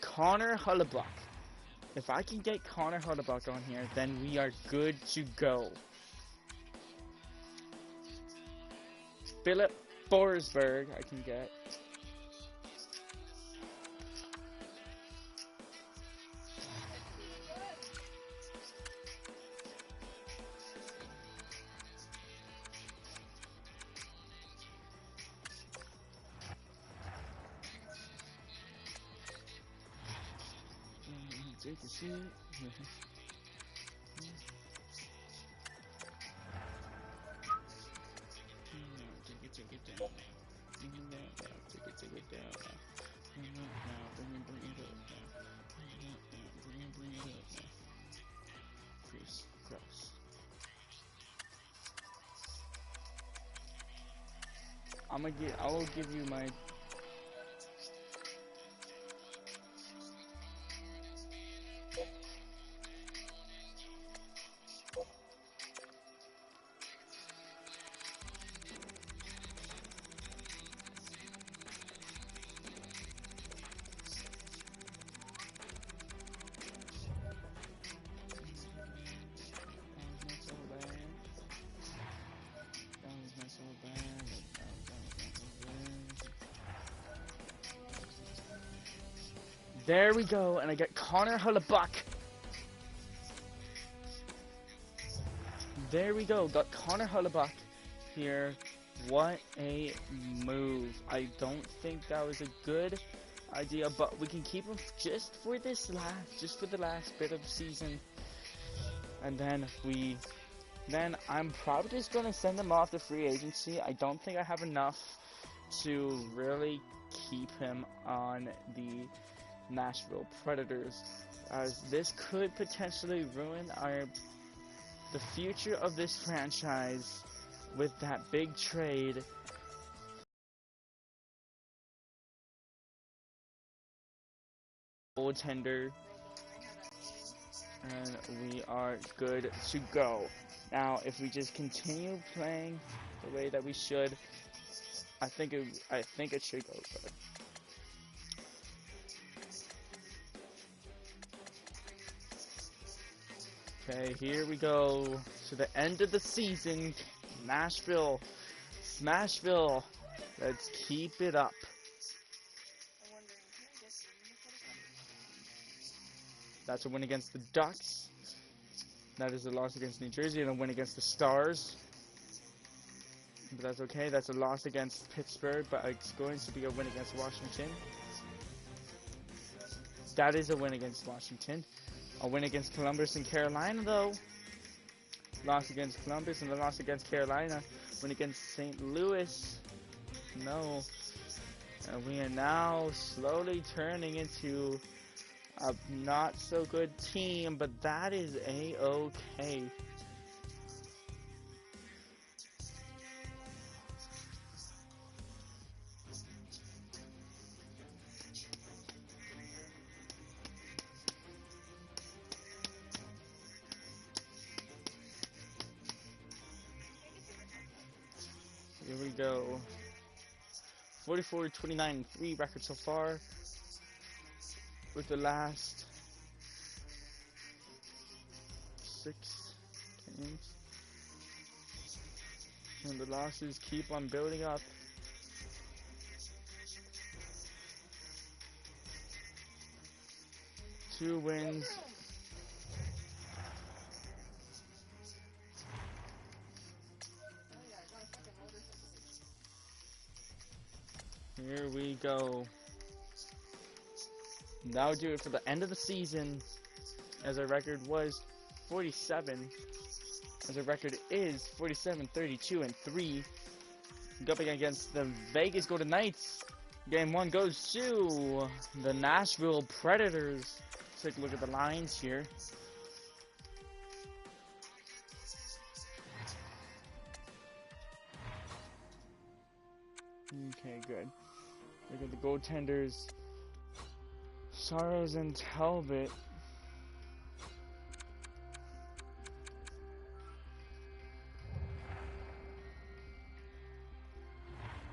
Connor Hellebuyck. If I can get Connor Hellebuyck on here, then we are good to go. Philip Forsberg, I can get. Take a seat. Take it down. Take it down. Bring it up now. Chris Cross. I will give you my. There we go, and I get Connor Hellebuyck. There we go, got Connor Hellebuyck here. What a move. I don't think that was a good idea, but we can keep him just for the last bit of the season. And then I'm probably just going to send him off to free agency. I don't think I have enough to really keep him on the Nashville Predators, as this could potentially ruin the future of this franchise with that big trade. Goaltender, and we are good to go. Now, if we just continue playing the way that we should, I think it should go good. Okay, here we go to the end of the season. Nashville, Smashville, let's keep it up. I'm wondering, can I just That's a win against the Ducks. That is a loss against New Jersey and a win against the Stars. But that's okay, that's a loss against Pittsburgh, but it's going to be a win against Washington. That is a win against Washington. A win against Columbus and Carolina, though. Loss against Columbus and the loss against Carolina. Win against St. Louis. No. And we are now slowly turning into a not so good team, but that is a-okay. Here we go. 44-29-3 record so far. With the last 6 games. And the losses keep on building up. Two wins. Here we go. That'll do it for the end of the season, as our record was 47. As our record is 47-32-3. Going against the Vegas Golden Knights. Game 1 goes to the Nashville Predators. Let's take a look at the lines here. Okay, good. Look at the goaltenders. Saros and Talbot.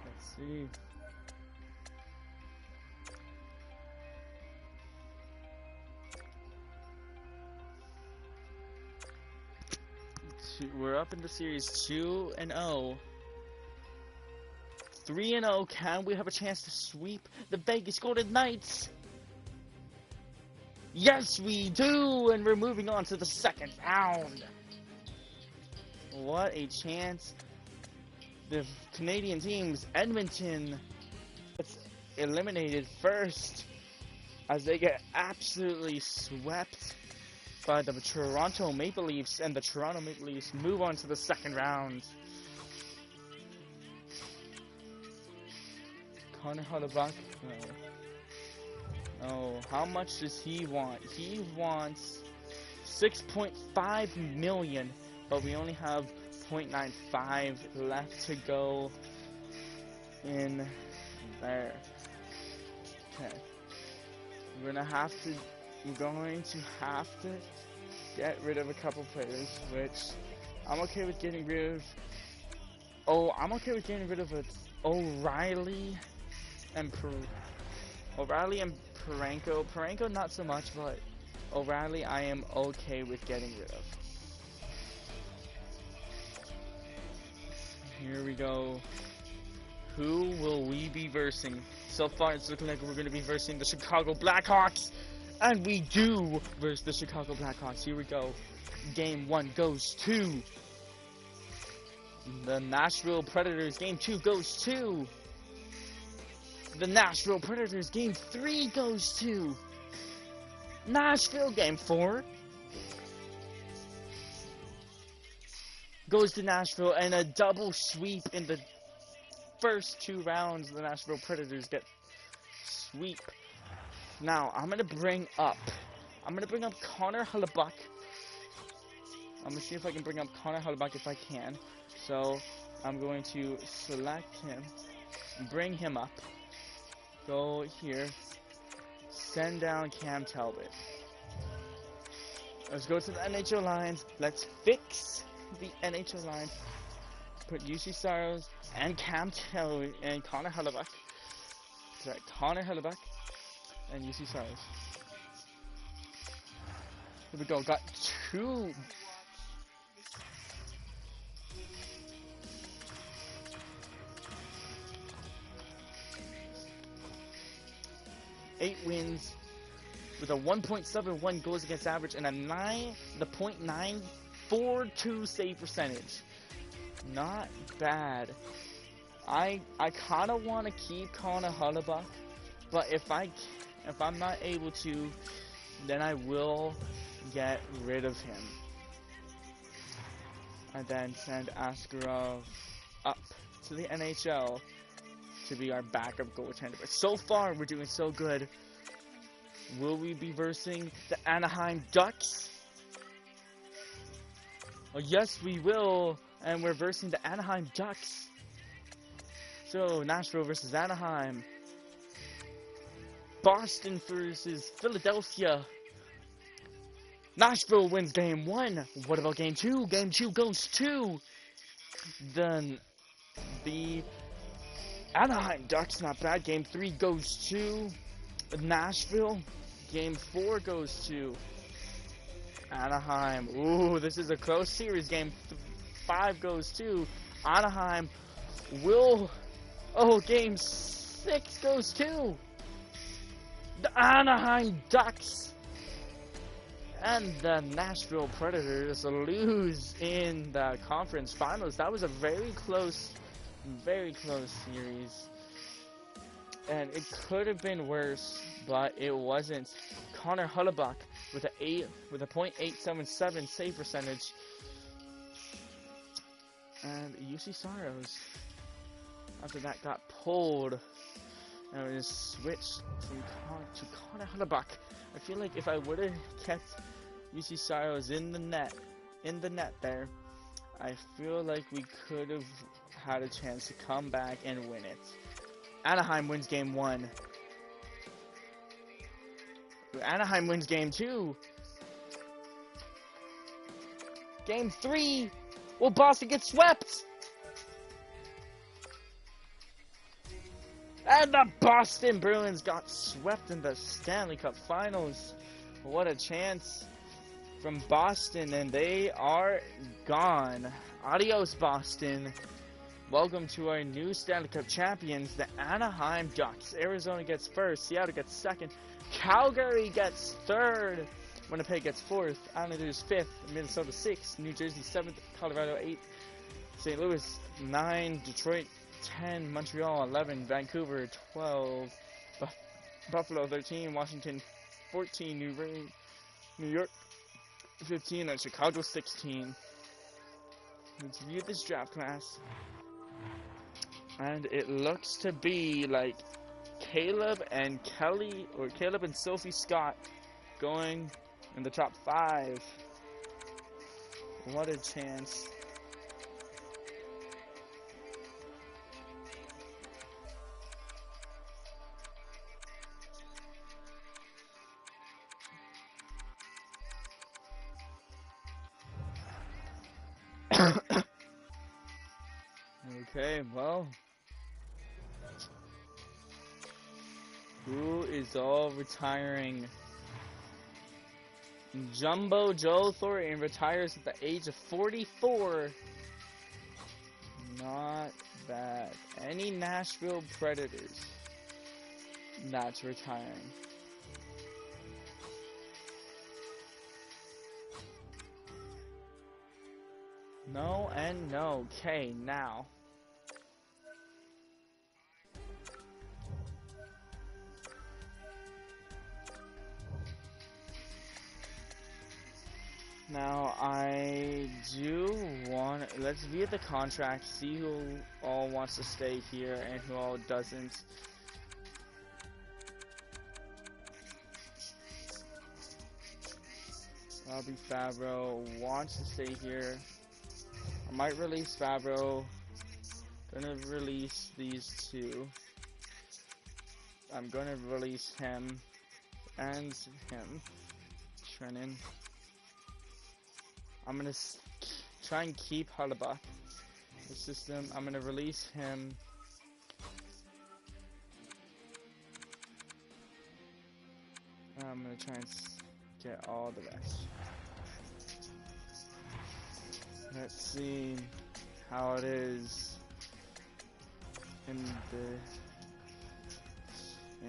Let's see. We're up in the series 2-0. 3-0. Can we have a chance to sweep the Vegas Golden Knights? Yes, we do! And we're moving on to the second round. What a chance. The Canadian teams, Edmonton, gets eliminated first as they get absolutely swept by the Toronto Maple Leafs, and the Toronto Maple Leafs move on to the second round. Connor Hellebuyck, no. Oh, how much does he want? He wants $6.5 million, but we only have $0.95 left to go in there. Okay. We're going to have to get rid of a couple players, which I'm okay with getting rid of. Oh, I'm okay with getting rid of O'Reilly and Parenko. Parenko not so much, but O'Reilly I am okay with getting rid of. Here we go. Who will we be versing? So far it's looking like we're going to be versing the Chicago Blackhawks. And we do verse the Chicago Blackhawks. Here we go. Game 1 goes to the Nashville Predators. Game 2 goes to the Nashville Predators. Game 3 goes to Nashville. Game 4 goes to Nashville, and a double sweep in the first 2 rounds. The Nashville Predators get sweep. Now I'm gonna bring up Connor Hellebuyck. I'm gonna see if I can bring up Connor Hellebuyck if I can. So I'm going to select him, bring him up. Go here, send down Cam Talbot. Let's go to the NHL lines. Let's fix the NHL lines. Put UC Saros and Cam Talbot and Connor Hellebuyck. Sorry, Connor Hellebuyck and UC Saros. Here we go. Got 2. 8 wins with a 1.71 goals against average and a .942 save percentage. Not bad. I kind of want to keep Connor Hellebuyck, but if I'm not able to then I will get rid of him. And then send Askarov up to the NHL to be our backup goaltender. But so far, we're doing so good. Will we be versing the Anaheim Ducks? Oh, yes, we will. And we're versing the Anaheim Ducks. So, Nashville versus Anaheim. Boston versus Philadelphia. Nashville wins game 1. What about game 2? Game 2 goes to the Anaheim Ducks. Not bad. Game 3 goes to Nashville. Game 4 goes to Anaheim. Ooh, this is a close series. Game 5 goes to Anaheim. Game 6 goes to the Anaheim Ducks. And the Nashville Predators lose in the conference finals. That was a very close series. And it could have been worse, but it wasn't. Connor Hellebuyck with a .877 save percentage. And UC Saros after that got pulled and it was switched to Connor Hellebuyck. I feel like if I would have kept UC Saros in the net there, I feel like we could have had a chance to come back and win it. Anaheim wins game 1. Anaheim wins game 2. Game 3. Will Boston get swept? And the Boston Bruins got swept in the Stanley Cup Finals. What a chance from Boston, and they are gone. Adios, Boston. Welcome to our new Stanley Cup champions, the Anaheim Ducks. Arizona gets first, Seattle gets second, Calgary gets third, Winnipeg gets fourth, Islanders fifth, Minnesota sixth, New Jersey seventh, Colorado eighth, St. Louis 9, Detroit 10, Montreal 11, Vancouver 12, Buffalo 13, Washington 14, New York 15, and Chicago 16. Let's view this draft class. And it looks to be like Caleb and Sophie Scott going in the top 5. What a chance. Okay, well, who is all retiring? Jumbo Joe Thornton retires at the age of 44. Not bad. Any Nashville Predators that's retiring? No and no. Okay, now. Now, I do want... Let's view the contract, see who all wants to stay here and who all doesn't. Robbie Fabro wants to stay here. I might release Fabro. Gonna release these two. I'm gonna release him and him. Trennan. I'm gonna try and keep Hellebuyck. The system. I'm gonna release him. I'm gonna try and get all the rest. Let's see how it is in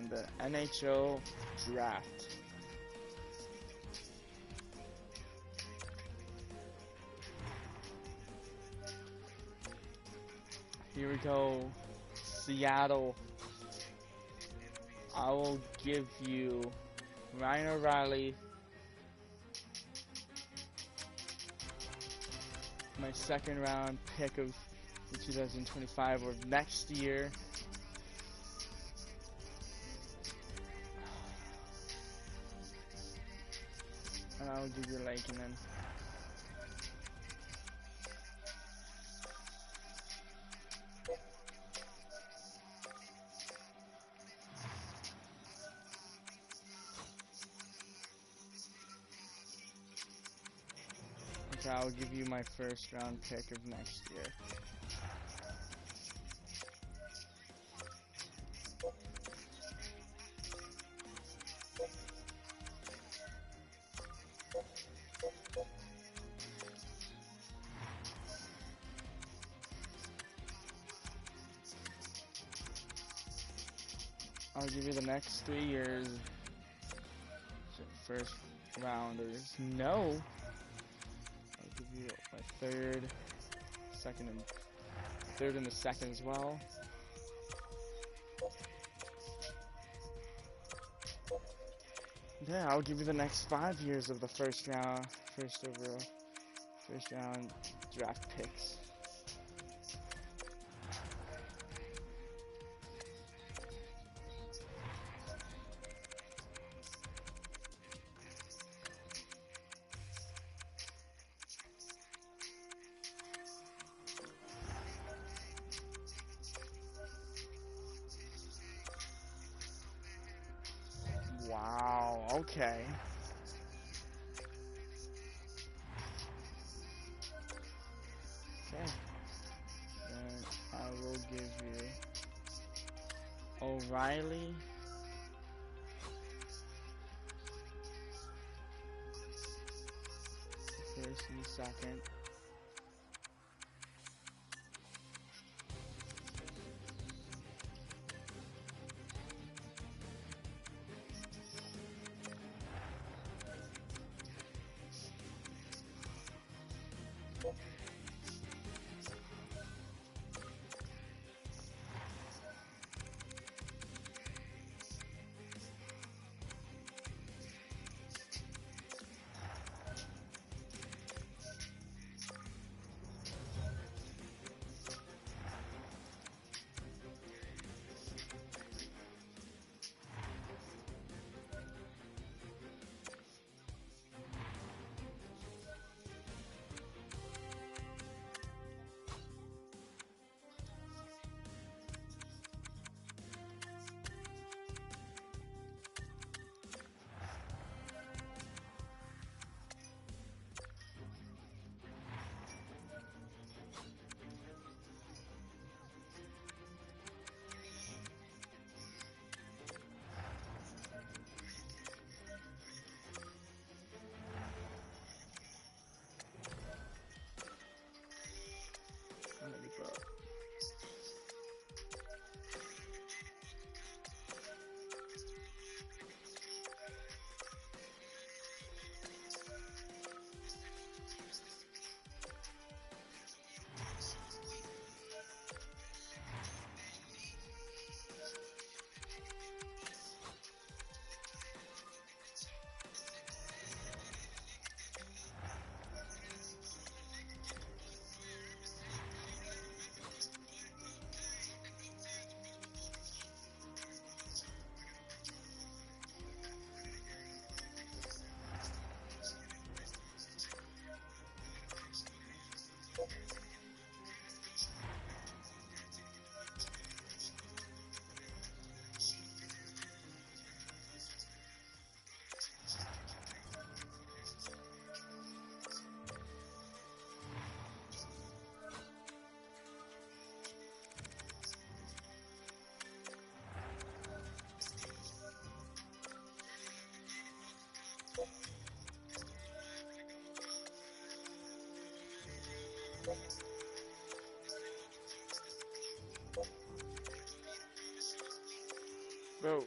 the NHL draft. Here we go, Seattle. I will give you Ryan O'Reilly, my second round pick of the 2025 or next year. And I'll give you Lakeman. Okay, I'll give you my first round pick of next year. I'll give you the next 3 years. First rounders. No. I'll give you my third and the second as well. Yeah, I'll give you the next 5 years of the first round draft picks. Wow, okay. Okay. Then I will give you O'Reilly. First and second. Let me go. Bro.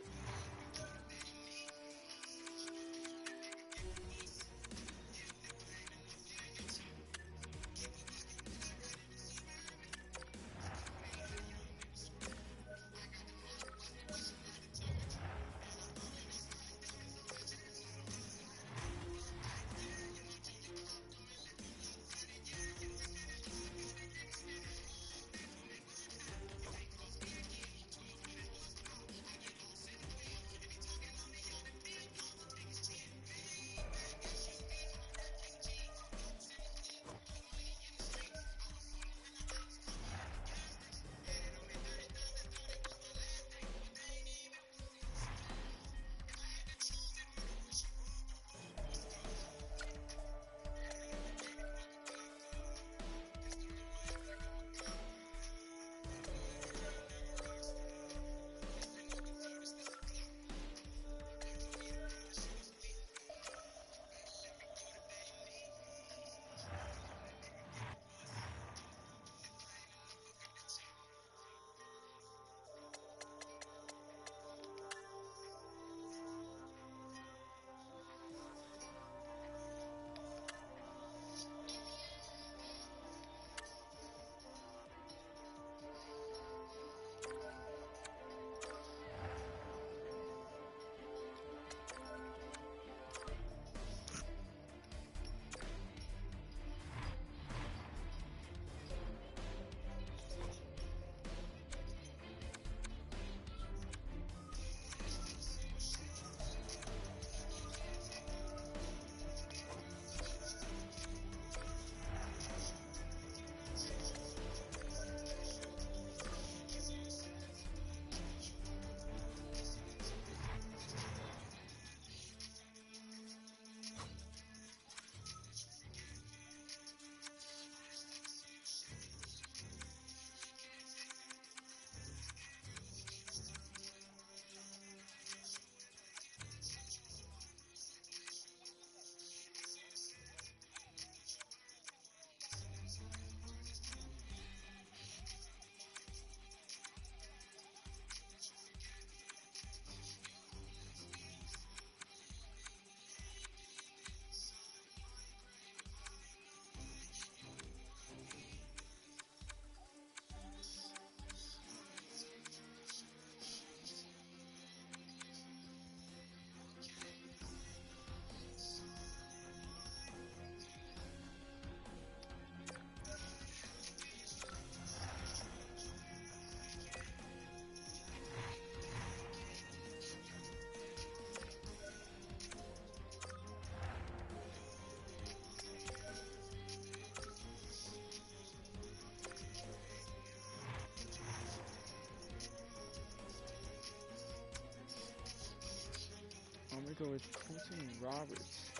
go with Colton Roberts.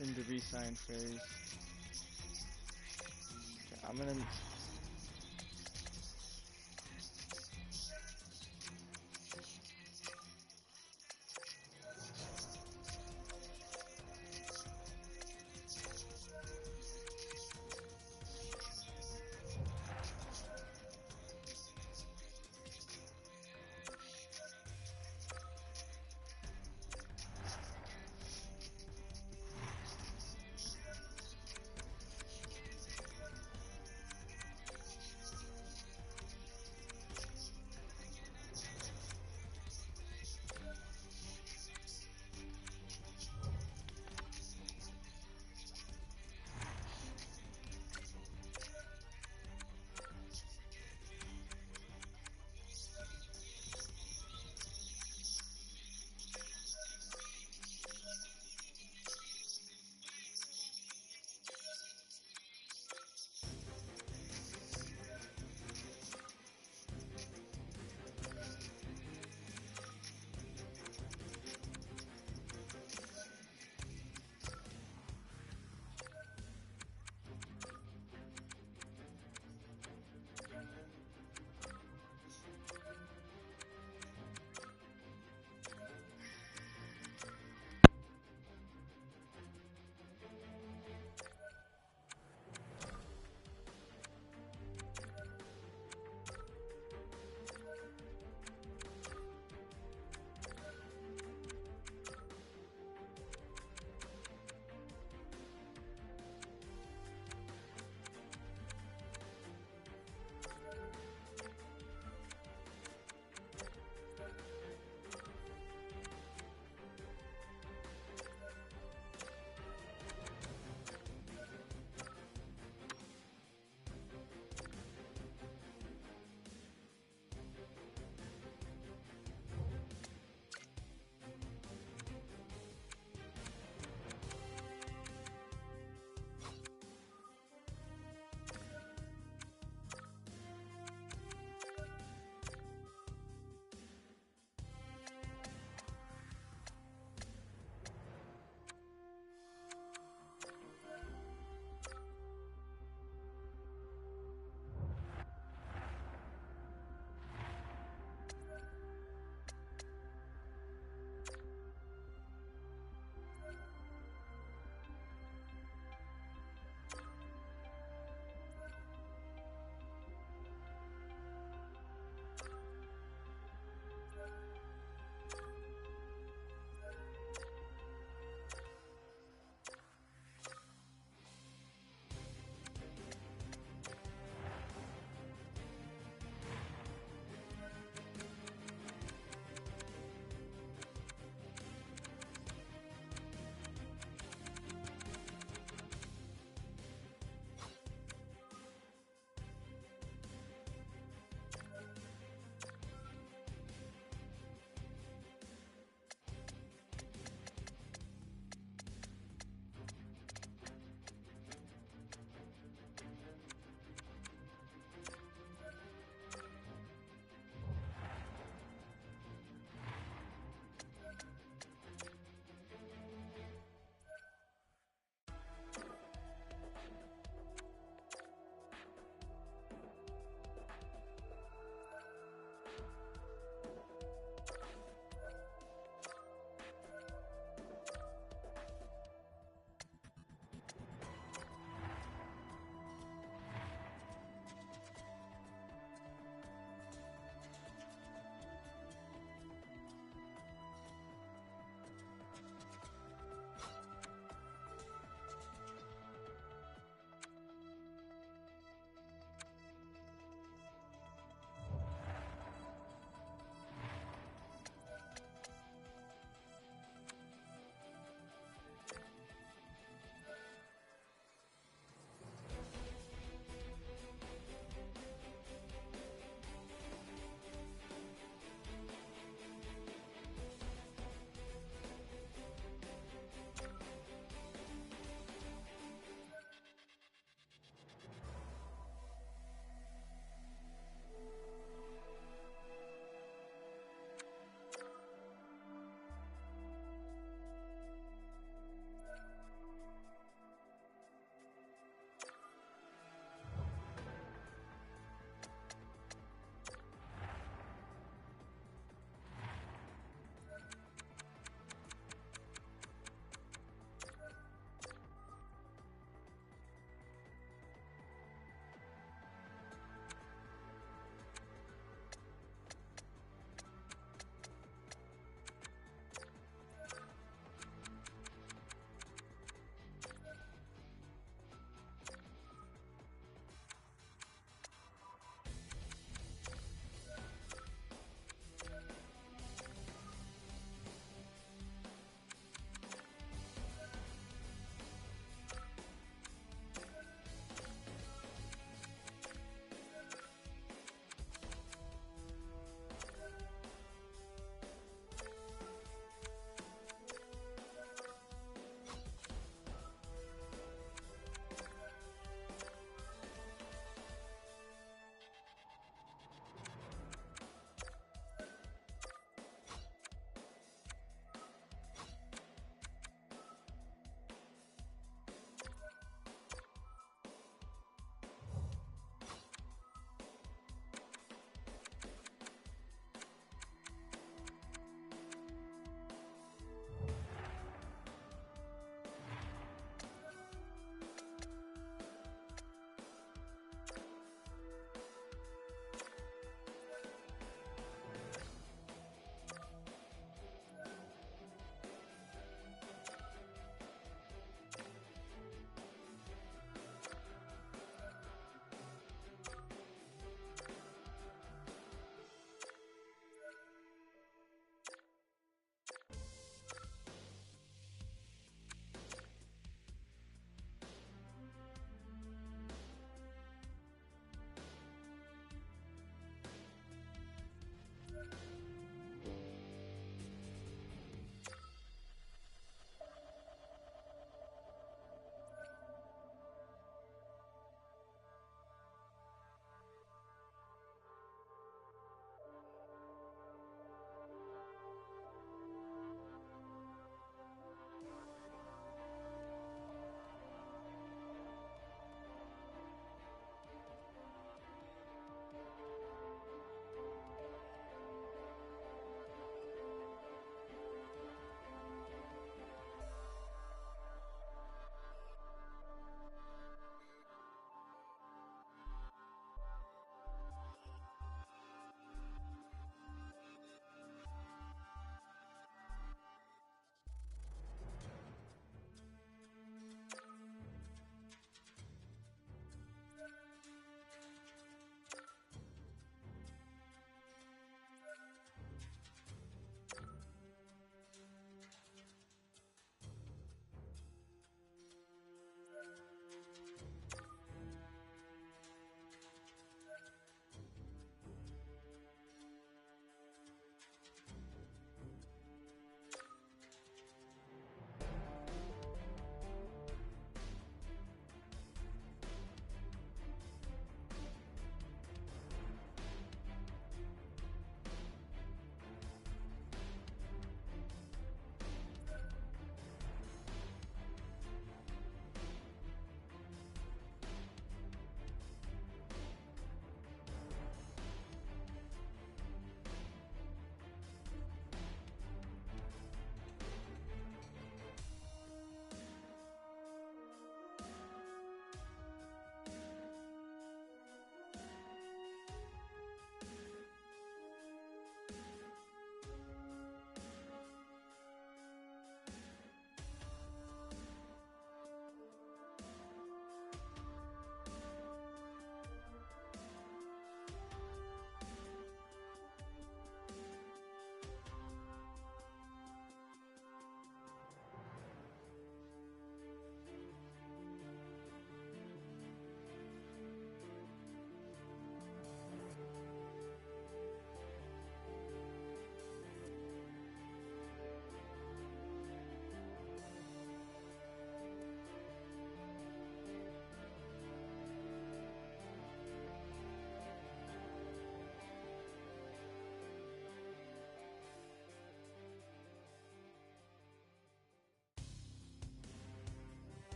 In the re-sign phase. Okay, I'm gonna